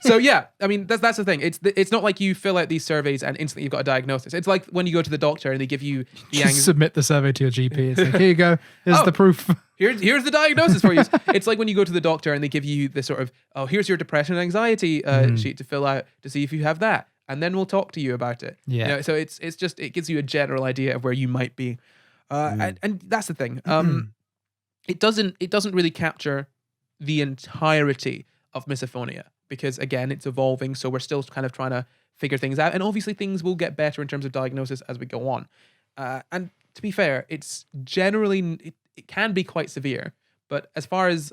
So yeah, I mean that's the thing. It's not like you fill out these surveys and instantly you've got a diagnosis. It's like when you go to the doctor and they give you the submit the survey to your GP. It's like, here you go. Here's the proof. Here's the diagnosis for you. It's like when you go to the doctor and they give you this sort of, here's your depression and anxiety sheet to fill out to see if you have that, and then we'll talk to you about it. Yeah. So it gives you a general idea of where you might be, and that's the thing. It doesn't really capture the entirety of misophonia because again it's evolving, so we're still kind of trying to figure things out, and obviously things will get better in terms of diagnosis as we go on. And to be fair, it's generally it can be quite severe, but as far as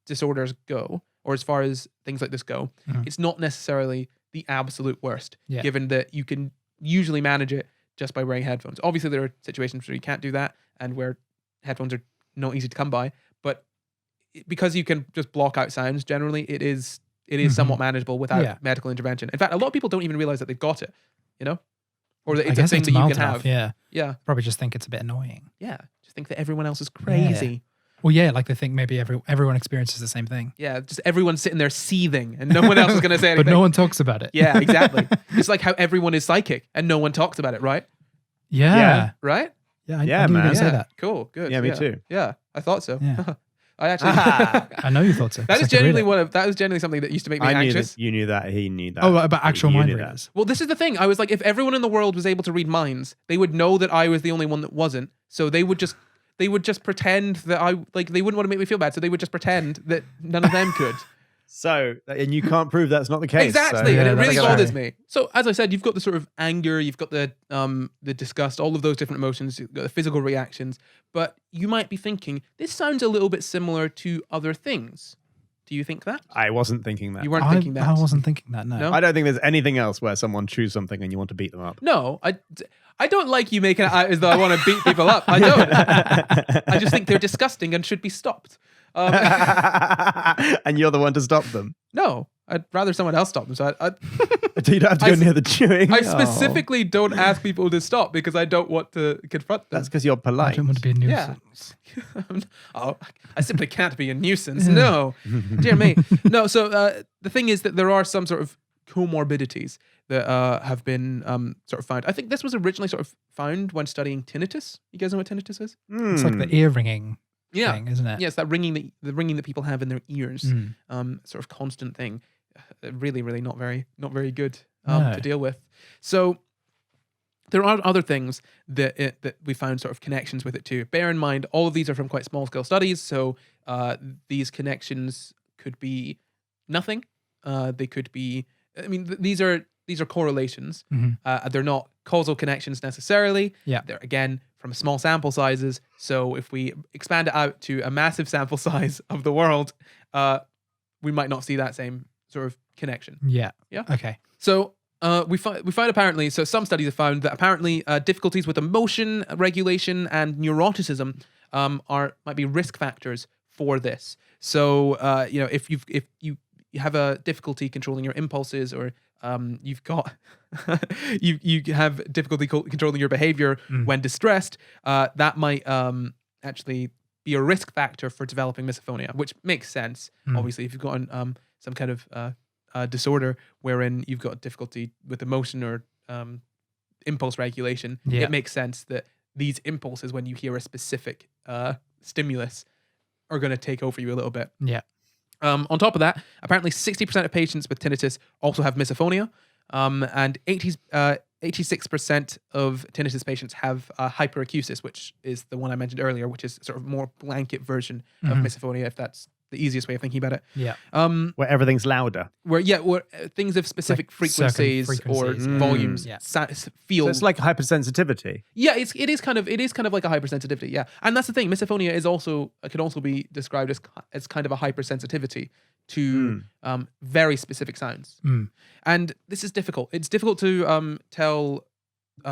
disorders go, or as far as things like this go, it's not necessarily the absolute worst, given that you can usually manage it just by wearing headphones. Obviously, there are situations where you can't do that and where headphones are not easy to come by, but because you can just block out sounds, generally it is somewhat manageable without medical intervention. In fact, a lot of people don't even realize that they've got it, or that it's a thing that you can have. Yeah. Probably just think it's a bit annoying. Yeah. Just think that everyone else is crazy. Well, yeah, like they think maybe everyone experiences the same thing. Yeah, just everyone's sitting there seething and no one else is going to say anything. But no one talks about it. Yeah, exactly. It's like how everyone is psychic and no one talks about it, right? Yeah. Right? Yeah, I knew you were going to say that. Cool, good. Yeah, me too. Yeah, I thought so. Yeah. I actually... I know you thought so. That was genuinely something that used to make me anxious. You knew that. He knew that. Oh, about actual mind readers. Well, this is the thing. I was like, if everyone in the world was able to read minds, they would know that I was the only one that wasn't. So they would just pretend that they wouldn't want to make me feel bad. So they would just pretend that none of them could. So, and you can't prove that's not the case. Exactly, so, and it really bothers me. So, as I said, you've got the sort of anger, you've got the disgust, all of those different emotions, you've got the physical reactions. But you might be thinking, this sounds a little bit similar to other things. Do you think that? I wasn't thinking that. You weren't thinking that? I wasn't thinking that, no. I don't think there's anything else where someone chews something and you want to beat them up. No, I don't like you making it out as though I want to beat people up. I don't. I just think they're disgusting and should be stopped. And you're the one to stop them? No, I'd rather someone else stop them. So you don't have to go near the chewing? I specifically don't ask people to stop because I don't want to confront them. That's because you're polite. I don't want to be a nuisance. Yeah. I simply can't be a nuisance. No. Dear me. No, so the thing is that there are some sort of comorbidities that have been sort of found. I think this was originally sort of found when studying tinnitus. You guys know what tinnitus is? It's like the ear ringing thing, isn't it? Yeah, it's that ringing that people have in their ears. Sort of constant thing. Really, really not very good to deal with. So there are other things that we found sort of connections with it too. Bear in mind, all of these are from quite small scale studies. So these connections could be nothing. They could be. I mean, these are correlations. They're not causal connections necessarily. Yeah. They're again from small sample sizes. So if we expand it out to a massive sample size of the world, we might not see that same sort of connection. Yeah. Yeah. Okay. So we find apparently, so some studies have found that apparently difficulties with emotion regulation and neuroticism might be risk factors for this. So if you have a difficulty controlling your impulses, or you've got you have difficulty controlling your behavior when distressed, that might actually be a risk factor for developing misophonia, which makes sense. Obviously, if you've got some kind of disorder wherein you've got difficulty with emotion or impulse regulation, Yeah. it makes sense that these impulses, when you hear a specific stimulus, are going to take over you a little bit. Yeah. On top of that, apparently 60% of patients with tinnitus also have misophonia, and 86% of tinnitus patients have hyperacusis, which is the one I mentioned earlier, which is sort of more blanket version of misophonia, if that's the easiest way of thinking about it. Yeah. Where everything's louder. Where things of specific Like circum frequencies or frequencies, yeah. volumes Yeah. feel. So it's like hypersensitivity. Yeah, it is kind of like a hypersensitivity. Yeah, and that's the thing. Misophonia can also be described as kind of a hypersensitivity to very specific sounds. And this is difficult. It's difficult to tell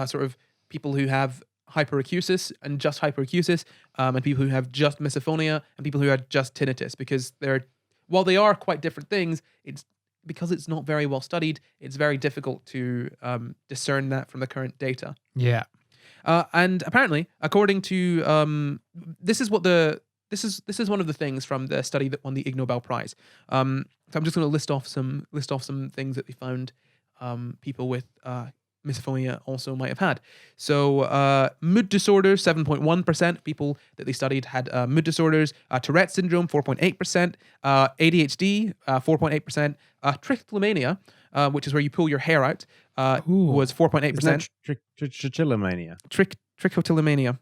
sort of people who have hyperacusis and just hyperacusis, and people who have just misophonia and people who have just tinnitus, because while they are quite different things, because it's not very well studied, it's very difficult to discern that from the current data. Yeah. And apparently, according to this is one of the things from the study that won the Ignoble Prize. So I'm just going to list off some things that they found people with misophonia also might have had. So mood disorders, 7.1%. People that they studied had mood disorders. Tourette syndrome, 4.8%. ADHD, 4.8%. Trichotillomania, which is where you pull your hair out, was 4.8%. Isn't that trichotillomania? Trichotillomania.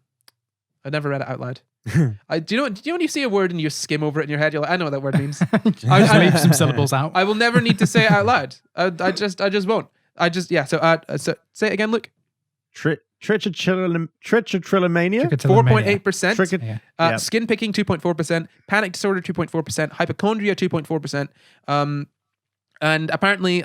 I never read it out loud. Do you know when you see a word and you skim over it in your head, you're like, I know what that word means. I leave some syllables out. I will never need to say it out loud. I just won't. So say it again, Luke. Trichotillomania? 4.8%. Skin picking, 2.4%. Panic disorder, 2.4%. Hypochondria, 2.4%. And apparently,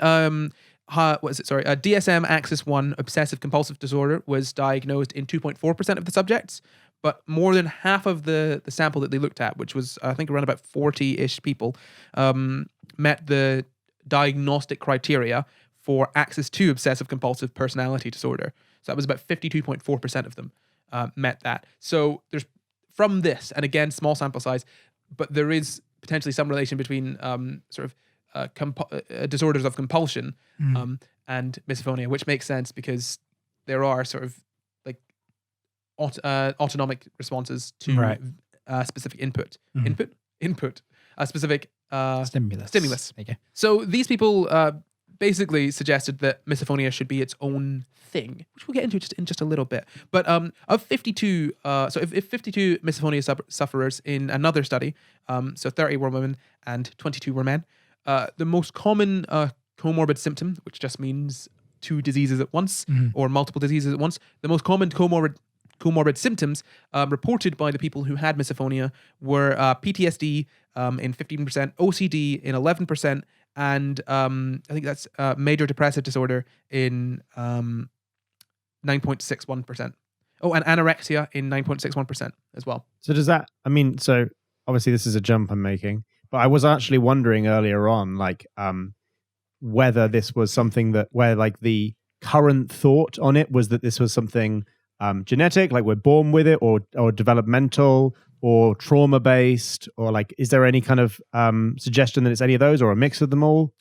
DSM Axis 1 obsessive compulsive disorder was diagnosed in 2.4% of the subjects, but more than half of the sample that they looked at, which was I think around about 40-ish people, met the diagnostic criteria for Axis 2 obsessive compulsive personality disorder. So that was about 52.4% of them met that. So there's from this, and again, small sample size, but there is potentially some relation between disorders of compulsion and misophonia, which makes sense because there are sort of like autonomic responses to specific input. Specific stimulus. There you go. So these people basically suggested that misophonia should be its own thing, which we'll get into in just a little bit. But of 52, if 52 misophonia sufferers in another study, so 30 were women and 22 were men, the most common comorbid symptom, which just means two diseases at once or multiple diseases at once, the most common comorbid symptoms reported by the people who had misophonia were PTSD in 15%, OCD in 11%, and I think that's major depressive disorder in 9.61%. Oh, and anorexia in 9.61% as well. So does that, so obviously this is a jump I'm making, but I was actually wondering earlier on, whether this was something where the current thought on it was that this was something genetic, like we're born with it, or developmental, or trauma-based, or is there any kind of suggestion that it's any of those, or a mix of them all?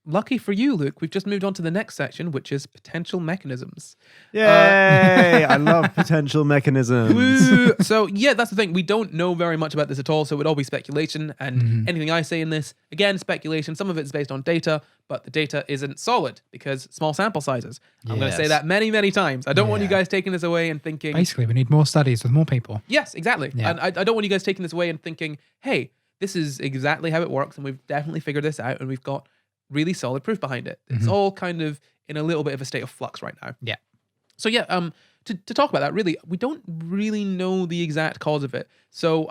Lucky for you, Luke, we've just moved on to the next section, which is potential mechanisms. Yay! I love potential mechanisms. Woo! So, yeah, that's the thing. We don't know very much about this at all, so it would all be speculation. And anything I say in this, again, speculation. Some of it is based on data, but the data isn't solid because small sample sizes. I'm going to say that many, many times. I don't want you guys taking this away and thinking... Basically, we need more studies with more people. Yes, exactly. Yeah. And I don't want you guys taking this away and thinking, hey, this is exactly how it works, and we've definitely figured this out, and we've got really solid proof behind it. It's all kind of in a little bit of a state of flux right now. Yeah. So yeah, to talk about that, really, we don't really know the exact cause of it. So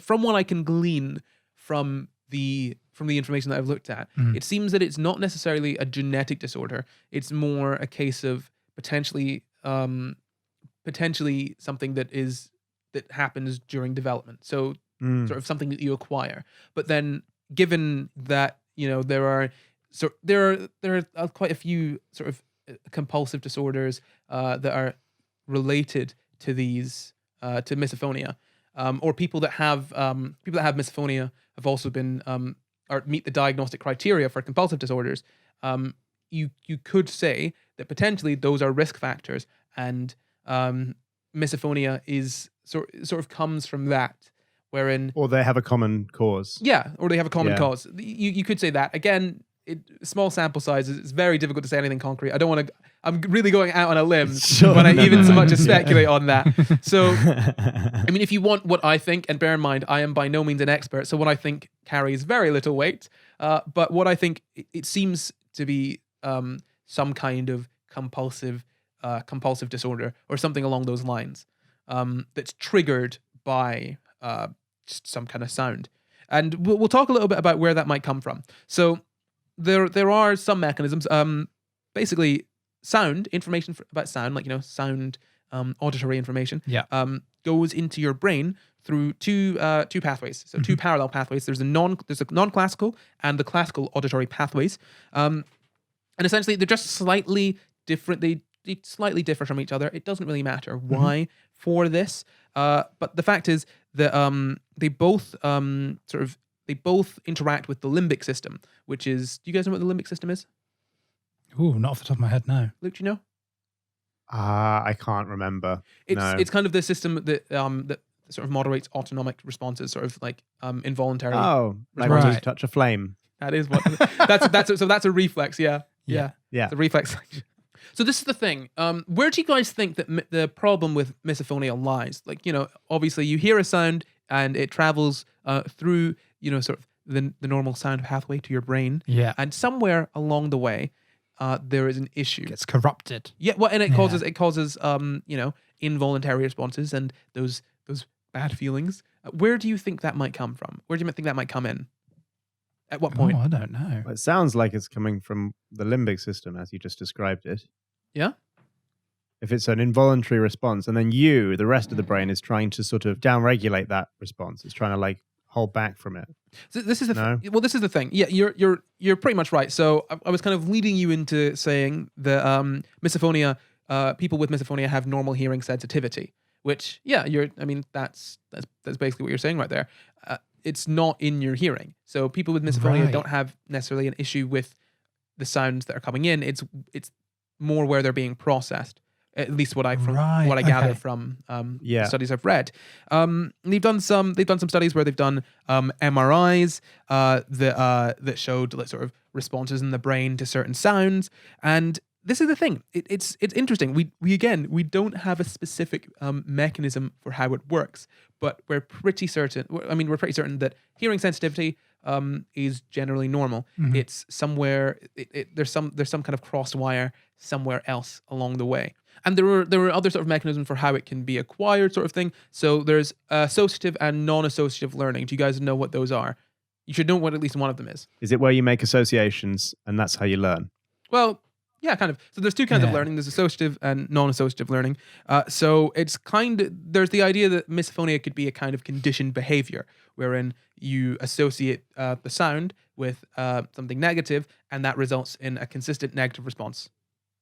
from what I can glean from the information that I've looked at, it seems that it's not necessarily a genetic disorder. It's more a case of potentially something that happens during development. So sort of something that you acquire. But then, given that there are quite a few sort of compulsive disorders that are related to these to misophonia, or people that have misophonia have also been or meet the diagnostic criteria for compulsive disorders. you could say that potentially those are risk factors, and misophonia is sort of comes from that, wherein Or they have a common cause. yeah, or they have a common Yeah. cause. You could say that again. Small sample sizes. It's very difficult to say anything concrete. I don't want to. I'm really going out on a limb Sure. when I No, even no, so no. much as Yeah. speculate on that. So, I mean, if you want what I think, and bear in mind, I am by no means an expert, so what I think carries very little weight. But what I think, it seems to be some kind of compulsive disorder or something along those lines, that's triggered by just some kind of sound. And we'll talk a little bit about where that might come from. So there are some mechanisms. Basically, sound information about sound, like sound, auditory information, Yeah. goes into your brain through two pathways. So two parallel pathways. There's a non-classical and the classical auditory pathways, and essentially they're just slightly different. They slightly differ from each other. It doesn't really matter why for this, but the fact is that they both they both interact with the limbic system, which is. Do you guys know what the limbic system is? Ooh, not off the top of my head, no. Luke, do you know? I can't remember. It's kind of the system that that sort of moderates autonomic responses, sort of like involuntary. Oh, like Right. when you touch a flame. That is what that's a reflex. Yeah. Yeah. Yeah. The reflex. So this is the thing. Where do you guys think that the problem with misophonia lies? Like, obviously you hear a sound and it travels through, sort of the normal sound pathway to your brain, Yeah. and somewhere along the way, there is an issue. Gets corrupted. Yeah, well, and it causes involuntary responses and those bad feelings. Where do you think that might come from? Where do you think that might come in? At what point? Oh, I don't know. Well, it sounds like it's coming from the limbic system as you just described it. Yeah. If it's an involuntary response, and then the rest of the brain, is trying to sort of downregulate that response. It's trying to like hold back from it. So this is the No? this is the thing. Yeah, you're pretty much right. So I was kind of leading you into saying that misophonia, people with misophonia have normal hearing sensitivity, which that's basically what you're saying right there. It's not in your hearing. So people with misophonia Right. don't have necessarily an issue with the sounds that are coming in. It's more where they're being processed. At least what I gather okay. from Yeah. studies I've read. They've done some studies where they've done MRIs that showed like sort of responses in the brain to certain sounds. And this is the thing. It's interesting. We don't have a specific mechanism for how it works, but we're pretty certain. We're pretty certain that hearing sensitivity is generally normal. Mhm. It's somewhere. There's some kind of crossed wire somewhere else along the way. And there were other sort of mechanisms for how it can be acquired, sort of thing. So there's associative and non-associative learning. Do you guys know what those are? You should know what at least one of them is. Is it where you make associations and that's how you learn? Well, yeah, kind of. So there's two kinds of Yeah. learning. There's associative and non-associative learning. So it's there's the idea that misophonia could be a kind of conditioned behavior, wherein you associate the sound with something negative, and that results in a consistent negative response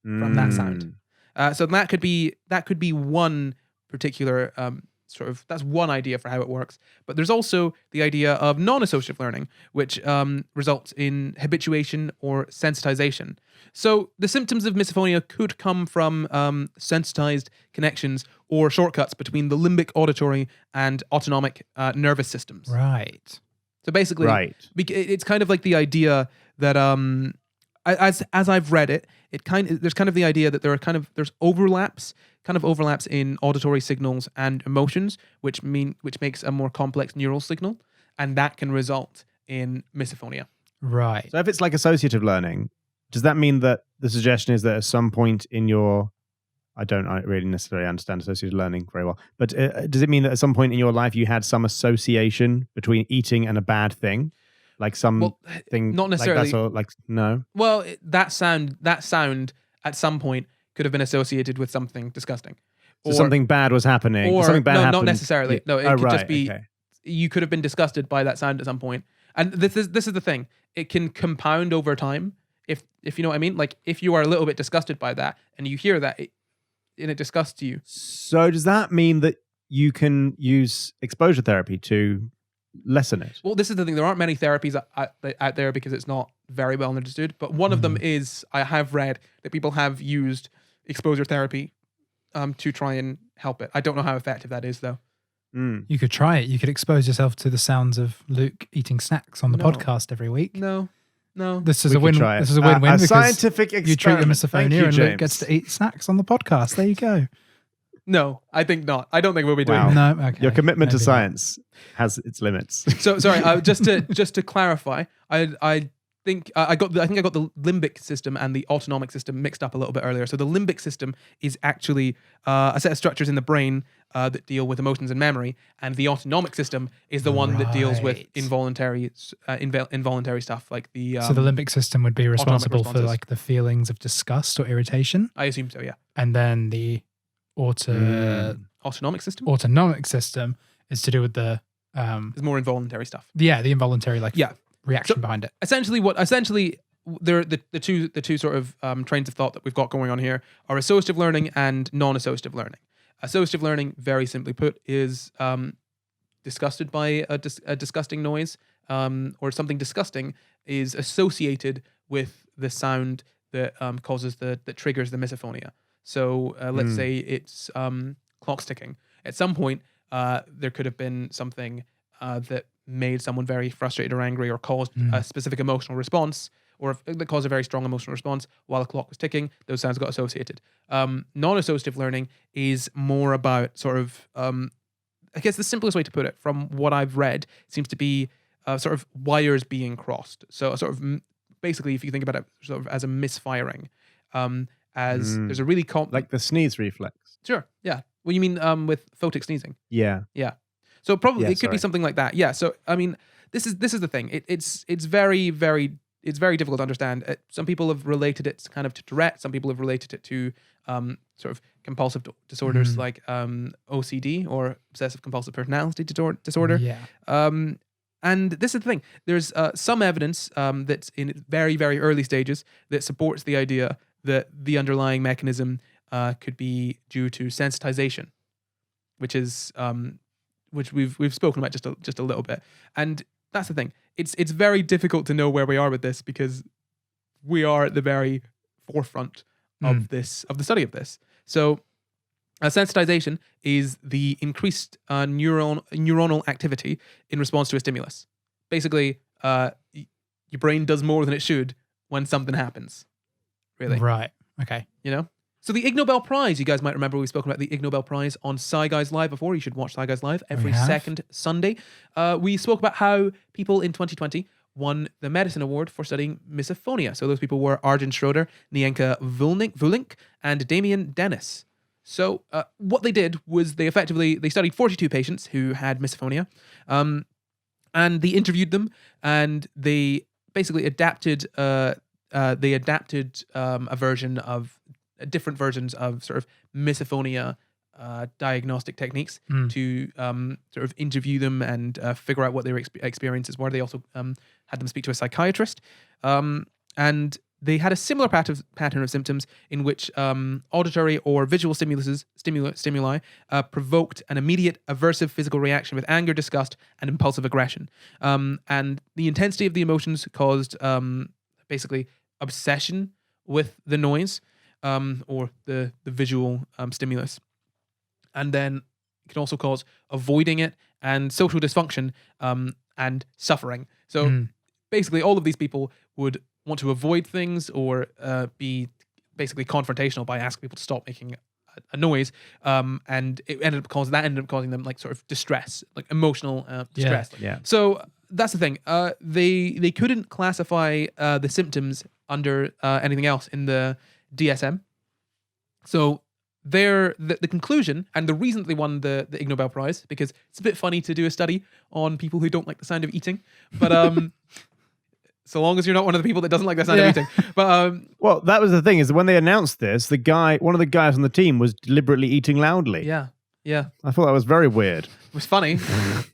from that sound. So that could be one particular that's one idea for how it works. But there's also the idea of non-associative learning, which results in habituation or sensitization. So the symptoms of misophonia could come from sensitized connections or shortcuts between the limbic, auditory, and autonomic nervous systems. Right. So basically, Right. it's kind of like the idea that as I've read it, there's kind of the idea that there's overlaps in auditory signals and emotions, which makes a more complex neural signal, and that can result in misophonia. Right. So if it's like associative learning, does that mean that the suggestion is that at some point in your, I don't really necessarily understand associative learning very well, but does it mean that at some point in your life you had some association between eating and a bad thing? Like thing, not necessarily. No. Well, that sound at some point could have been associated with something disgusting. So something bad was happening. Or something bad happened. not necessarily. No, it could just be okay. you could have been disgusted by that sound at some point. And this is the thing. It can compound over time. If you know what I mean. Like if you are a little bit disgusted by that and you hear that and it disgusts you. So does that mean that you can use exposure therapy to lessen it? Well, this is the thing. There aren't many therapies out there because it's not very well understood. But one of them is, I have read that people have used exposure therapy to try and help it. I don't know how effective that is, though. You could try it. You could expose yourself to the sounds of Luke eating snacks on the podcast every week. No. This is a win. This is a win-win because scientific experiment. you treat your misophonia and James. Luke gets to eat snacks on the podcast. There you go. No, I think not. I don't think we'll be doing that. No, okay. Your commitment to Maybe science has its limits. So sorry, just to clarify, I think I got the limbic system and the autonomic system mixed up a little bit earlier. So the limbic system is actually a set of structures in the brain that deal with emotions and memory, and the autonomic system is the one that deals with involuntary stuff like the. So the limbic system would be responsible for responses. like the feelings of disgust or irritation, I assume so, yeah. and then the Autonomic system autonomic system is to do with the is more involuntary stuff. the involuntary Yeah. reaction So- behind it. Essentially, the two sort of trains of thought that we've got going on here are associative learning and non-associative learning. Associative learning, very simply put, is disgusted by a disgusting noise or something disgusting is associated with the sound that causes that triggers the misophonia. So let's say it's clocks ticking. At some point, there could have been something that made someone very frustrated or angry or caused a specific emotional response, or that caused a very strong emotional response while the clock was ticking. Those sounds got associated. Non-associative learning is more about sort of, I guess the simplest way to put it from what I've read seems to be sort of wires being crossed. So sort of basically, if you think about it sort of as a misfiring, there's a really like the sneeze reflex. Sure, yeah. Well, you mean with photic sneezing? Yeah. Yeah. So probably it could be sorry. something like that. Yeah. So I mean, this is the thing. It's very difficult to understand. Some people have related it kind of to Tourette. Some people have related it to sort of compulsive disorders like OCD or obsessive compulsive personality disorder. Yeah. And this is the thing. There's some evidence that's in very, very early stages that supports the idea that the underlying mechanism could be due to sensitization, which is which we've spoken about just a little bit. And that's the thing. It's very difficult to know where we are with this because we are at the very forefront of the study of this. So sensitization is the increased neuronal activity in response to a stimulus. Basically, your brain does more than it should when something happens. Really. Right. Okay. You know? So the Ignoble Prize, you guys might remember we've spoken about the Ignoble Prize on SCI GUYS Live before. You should watch SCI GUYS Live every second Sunday. We spoke about how people in 2020 won the Medicine Award for studying misophonia. So those people were Arjen Schroeder, Nienke Vulink, and Damien Dennis. So what they did was they studied 42 patients who had misophonia, and they interviewed them, and they basically adapted different versions of sort of misophonia diagnostic techniques to sort of interview them and figure out what their experiences were. They also had them speak to a psychiatrist, and they had a similar pattern of symptoms in which auditory or visual stimuli provoked an immediate aversive physical reaction with anger, disgust, and impulsive aggression. And the intensity of the emotions caused basically obsession with the noise or the visual stimulus. And then it can also cause avoiding it and social dysfunction and suffering. So basically all of these people would want to avoid things or be basically confrontational by asking people to stop making a noise, and it ended up causing them like sort of distress, like emotional distress. Yeah. So that's the thing. They couldn't classify the symptoms under anything else in the DSM. So the conclusion and the reason that they won the Ignoble Prize, because it's a bit funny to do a study on people who don't like the sound of eating, but so long as you're not one of the people that doesn't like the sound of eating. But well, that was the thing, is when they announced this, one of the guys on the team was deliberately eating loudly. yeah. I thought that was very weird. It was funny.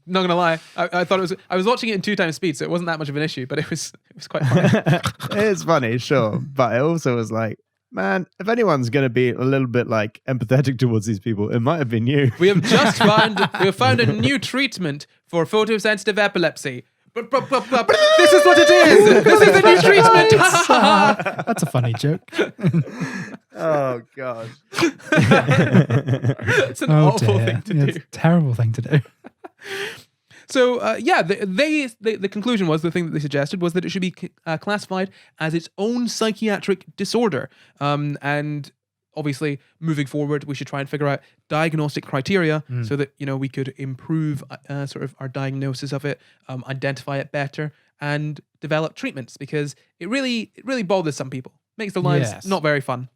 Not gonna lie. I thought it was. I was watching it in 2x speed, so it wasn't that much of an issue. But it was quite funny. It's funny, sure, but it also was like, Man, if anyone's going to be a little bit like empathetic towards these people, it might have been you. We have just found a new treatment for photosensitive epilepsy. But this is what it is. This is a new treatment. That's a funny joke. Oh, God. It's an awful thing to do. It's a terrible thing to do. So the conclusion was, the thing that they suggested was that it should be classified as its own psychiatric disorder. And obviously, moving forward, we should try and figure out diagnostic criteria so that we could improve sort of our diagnosis of it, identify it better, and develop treatments, because it really bothers some people, makes their lives not very fun.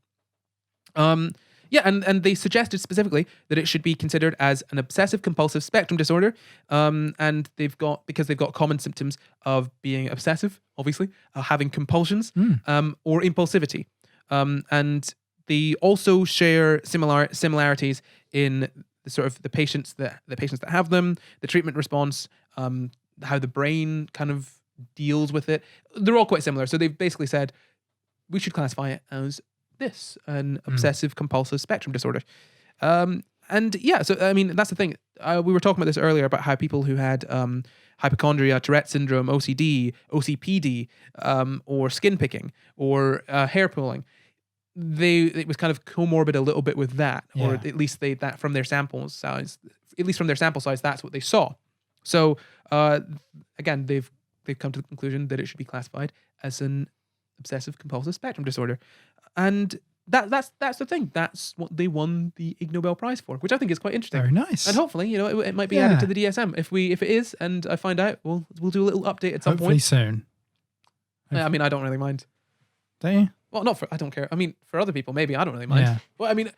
And they suggested specifically that it should be considered as an obsessive compulsive spectrum disorder. And because they've got common symptoms of being obsessive, obviously, having compulsions, or impulsivity. And they also share similarities in the patients that have them, the treatment response, how the brain kind of deals with it. They're all quite similar. So they've basically said we should classify it as an obsessive compulsive spectrum disorder. So I mean, that's the thing. We were talking about this earlier about how people who had hypochondria, Tourette syndrome, OCD, OCPD, or skin picking, or hair pulling, it was kind of comorbid a little bit with that, or at least that from their sample size. At least from their sample size, that's what they saw. So again, they've come to the conclusion that it should be classified as an obsessive compulsive spectrum disorder. And that's the thing. That's what they won the Ig Nobel Prize for, which I think is quite interesting. Very nice. And hopefully, it might be added to the DSM. If it is, and I find out, we'll do a little update at some Hopefully point. soon. I mean, I don't really mind. Don't you? Well, I don't care. I mean, for other people, maybe I don't really mind. Yeah. Well, I mean,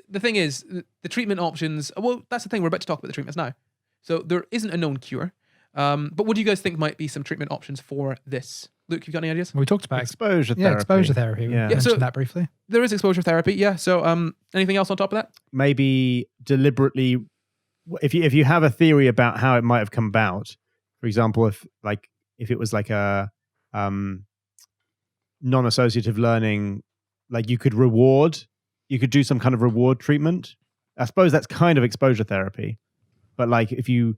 the thing is, the treatment options. Well, that's the thing. We're about to talk about the treatments now. So there isn't a known cure. But what do you guys think might be some treatment options for this? Luke, you got any ideas? We talked about exposure therapy. Yeah, exposure therapy. We mentioned so that briefly. There is exposure therapy, yeah. So anything else on top of that? Maybe deliberately, if you have a theory about how it might have come about, for example, if it was like a non-associative learning, like you could do some kind of reward treatment. I suppose that's kind of exposure therapy. But if you're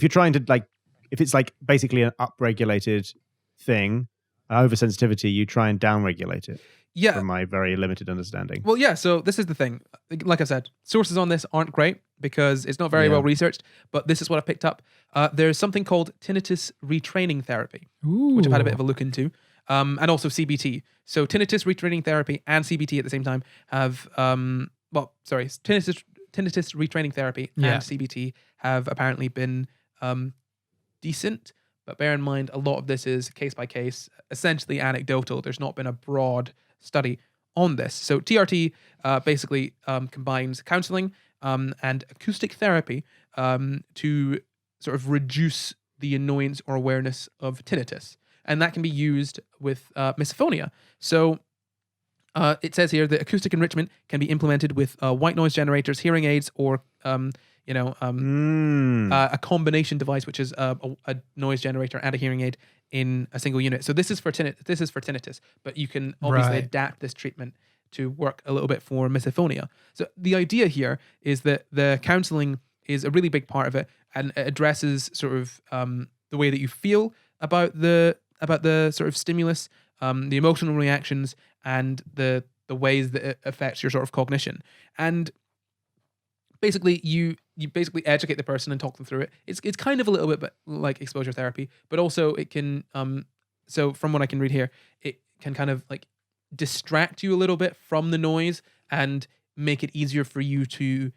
trying to if it's basically an upregulated thing, oversensitivity, you try and downregulate it. Yeah. From my very limited understanding. Well, yeah. So this is the thing. Like I said, sources on this aren't great because it's not very well researched. But this is what I picked up. There's something called tinnitus retraining therapy, which I've had a bit of a look into, and also CBT. So tinnitus retraining therapy and CBT at the same time have tinnitus retraining therapy and CBT have apparently been decent. But bear in mind, a lot of this is case by case, essentially anecdotal. There's not been a broad study on this. So TRT basically combines counseling and acoustic therapy to sort of reduce the annoyance or awareness of tinnitus. And that can be used with misophonia. So it says here that acoustic enrichment can be implemented with white noise generators, hearing aids, or a combination device, which is a noise generator and a hearing aid in a single unit. So this is for tinnitus, but you can obviously adapt this treatment to work a little bit for misophonia. So the idea here is that the counseling is a really big part of it, and it addresses sort of the way that you feel about the sort of stimulus, the emotional reactions, and the ways that it affects your sort of cognition. And basically, you basically educate the person and talk them through it. It's kind of a little bit like exposure therapy, but also it can so from what I can read here, it can kind of distract you a little bit from the noise and make it easier for you to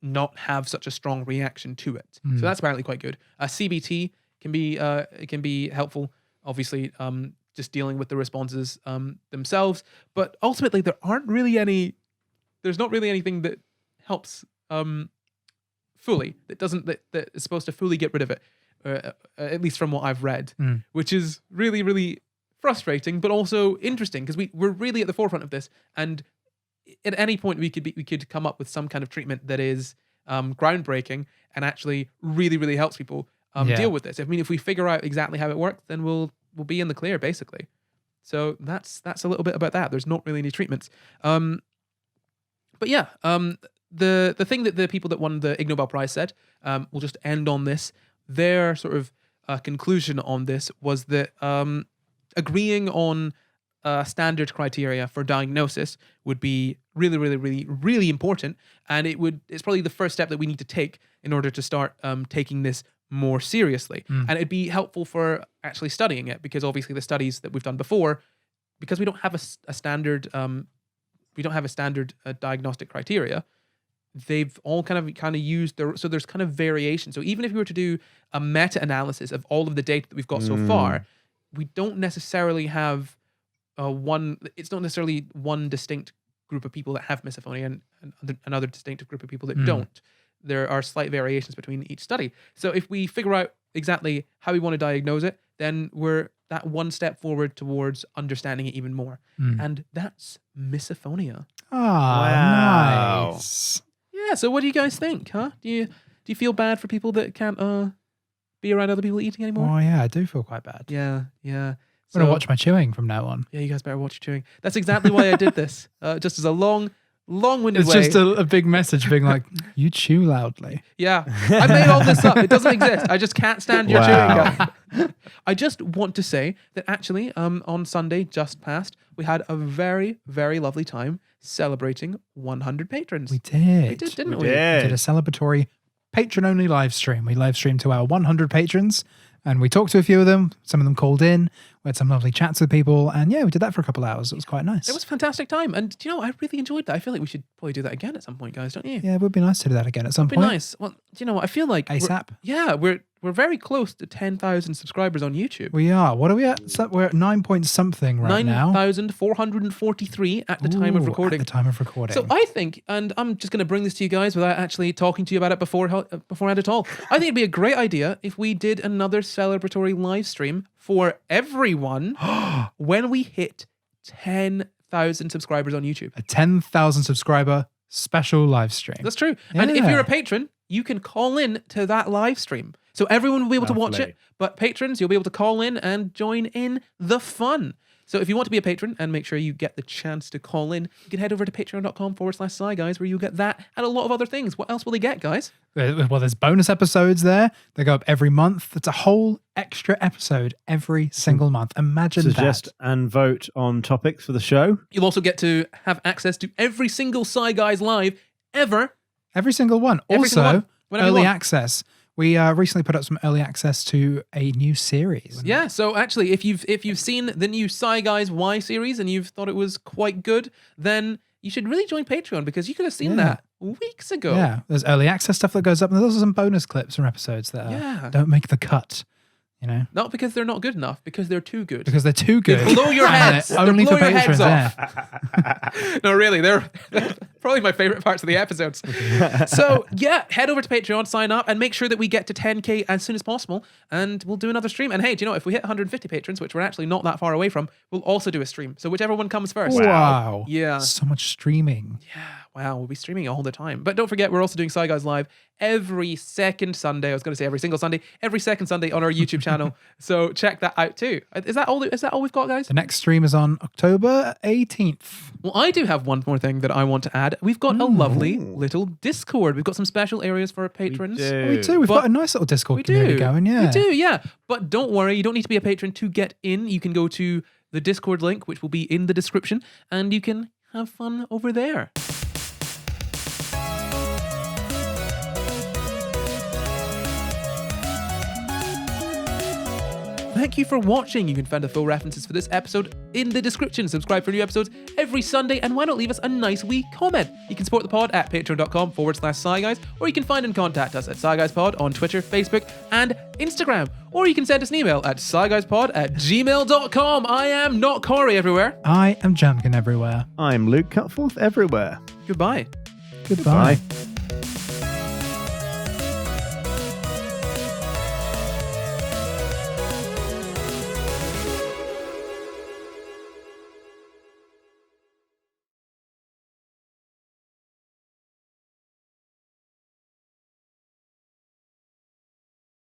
not have such a strong reaction to it. So that's apparently quite good. CBT can be helpful, obviously, just dealing with the responses themselves. But ultimately, there's not really anything that helps fully. That is supposed to fully get rid of it, at least from what I've read, which is really, really frustrating, but also interesting because we're really at the forefront of this, and at any point we could come up with some kind of treatment that is groundbreaking and actually really, really helps people deal with this. I mean, if we figure out exactly how it works, then we'll be in the clear, basically. So that's a little bit about that. There's not really any treatments. But yeah, the thing that the people that won the Ignoble Prize said, we'll just end on this. Their sort of conclusion on this was that agreeing on standard criteria for diagnosis would be really, really, really, really important, and it's probably the first step that we need to take in order to start taking this more seriously. And it'd be helpful for actually studying it, because obviously the studies that we've done before, because we don't have a standard diagnostic criteria, they've all kind of used so there's kind of variation. So even if we were to do a meta-analysis of all of the data that we've got so far, we don't necessarily have it's not necessarily one distinct group of people that have misophonia and another distinctive group of people that don't. There are slight variations between each study. So if we figure out exactly how we want to diagnose it, then we're that one step forward towards understanding it even more. And that's misophonia. Oh, wow. Nice. Yeah, so what do you guys think, huh? Do you feel bad for people that can't be around other people eating anymore? Oh, yeah, I do feel quite bad. Yeah. I'm going to watch my chewing from now on. Yeah, you guys better watch your chewing. That's exactly why I did this. Just as a long-winded way. It's just a big message being like, you chew loudly. Yeah. I made all this up. It doesn't exist. I just can't stand your chewing gum. I just want to say that actually, on Sunday just past, we had a very, very lovely time celebrating 100 patrons. We did. We did, didn't we? We did a celebratory patron-only live stream. We live streamed to our 100 patrons, and we talked to a few of them. Some of them called in. We had some lovely chats with people, and yeah, we did that for a couple hours. It was quite nice. It was a fantastic time, and I really enjoyed that. I feel like we should probably do that again at some point, guys, don't you? Yeah, it would be nice to do that again at some point. It'd be nice. Well, do you know what? I feel like ASAP. We're very close to 10,000 subscribers on YouTube. We are. What are we at? So we're at 9 point something right now. 9,443 at the time of recording. At the time of recording. So I think, and I'm just going to bring this to you guys without actually talking to you about it beforehand at all. I think it'd be a great idea if we did another celebratory live stream for everyone when we hit 10,000 subscribers on YouTube. A 10,000 subscriber special live stream. That's true. Yeah. And if you're a patron, you can call in to that live stream. So everyone will be able to watch it, but patrons, you'll be able to call in and join in the fun. So if you want to be a patron and make sure you get the chance to call in, you can head over to patreon.com/SCI Guys, where you'll get that and a lot of other things. What else will they get, guys? Well, there's bonus episodes there. They go up every month. It's a whole extra episode every single month. Imagine Suggest that. and vote on topics for the show. You'll also get to have access to every single SCI Guys live ever. Every single one. Every single Also, one. early access. We recently put up some early access to a new series. Yeah, so actually, if you've seen the new SCI Guys Y series and you've thought it was quite good, then you should really join Patreon, because you could have seen that weeks ago. Yeah, there's early access stuff that goes up, and there's also some bonus clips from episodes that don't make the cut. Not because they're not good enough, because they're too good. Because they're too good. They blow your heads. Only for patrons. No, really, they're probably my favorite parts of the episodes. So yeah, head over to Patreon, sign up, and make sure that we get to 10K as soon as possible, and we'll do another stream. And hey, do you know, if we hit 150 patrons, which we're actually not that far away from, we'll also do a stream. So whichever one comes first. Wow. Yeah. So much streaming. Yeah. Wow, we'll be streaming all the time. But don't forget, we're also doing SCI Guys Live every second Sunday. I was going to say every single Sunday. Every second Sunday on our YouTube channel. So check that out too. Is that all we've got, guys? The next stream is on October 18th. Well, I do have one more thing that I want to add. We've got a lovely little Discord. We've got some special areas for our patrons. We do. We've got a nice little Discord community going, yeah. We do, yeah. But don't worry, you don't need to be a patron to get in. You can go to the Discord link, which will be in the description, and you can have fun over there. Thank you for watching. You can find the full references for this episode in the description. Subscribe for new episodes every Sunday, and why not leave us a nice wee comment? You can support the pod at patreon.com/SCI Guys, or you can find and contact us at SCI Guys Pod on Twitter, Facebook, and Instagram. Or you can send us an email at sciguyspod@gmail.com. I am not Corey everywhere. I am Jamkin everywhere. I'm Luke Cutforth everywhere. Goodbye. Goodbye. Bye.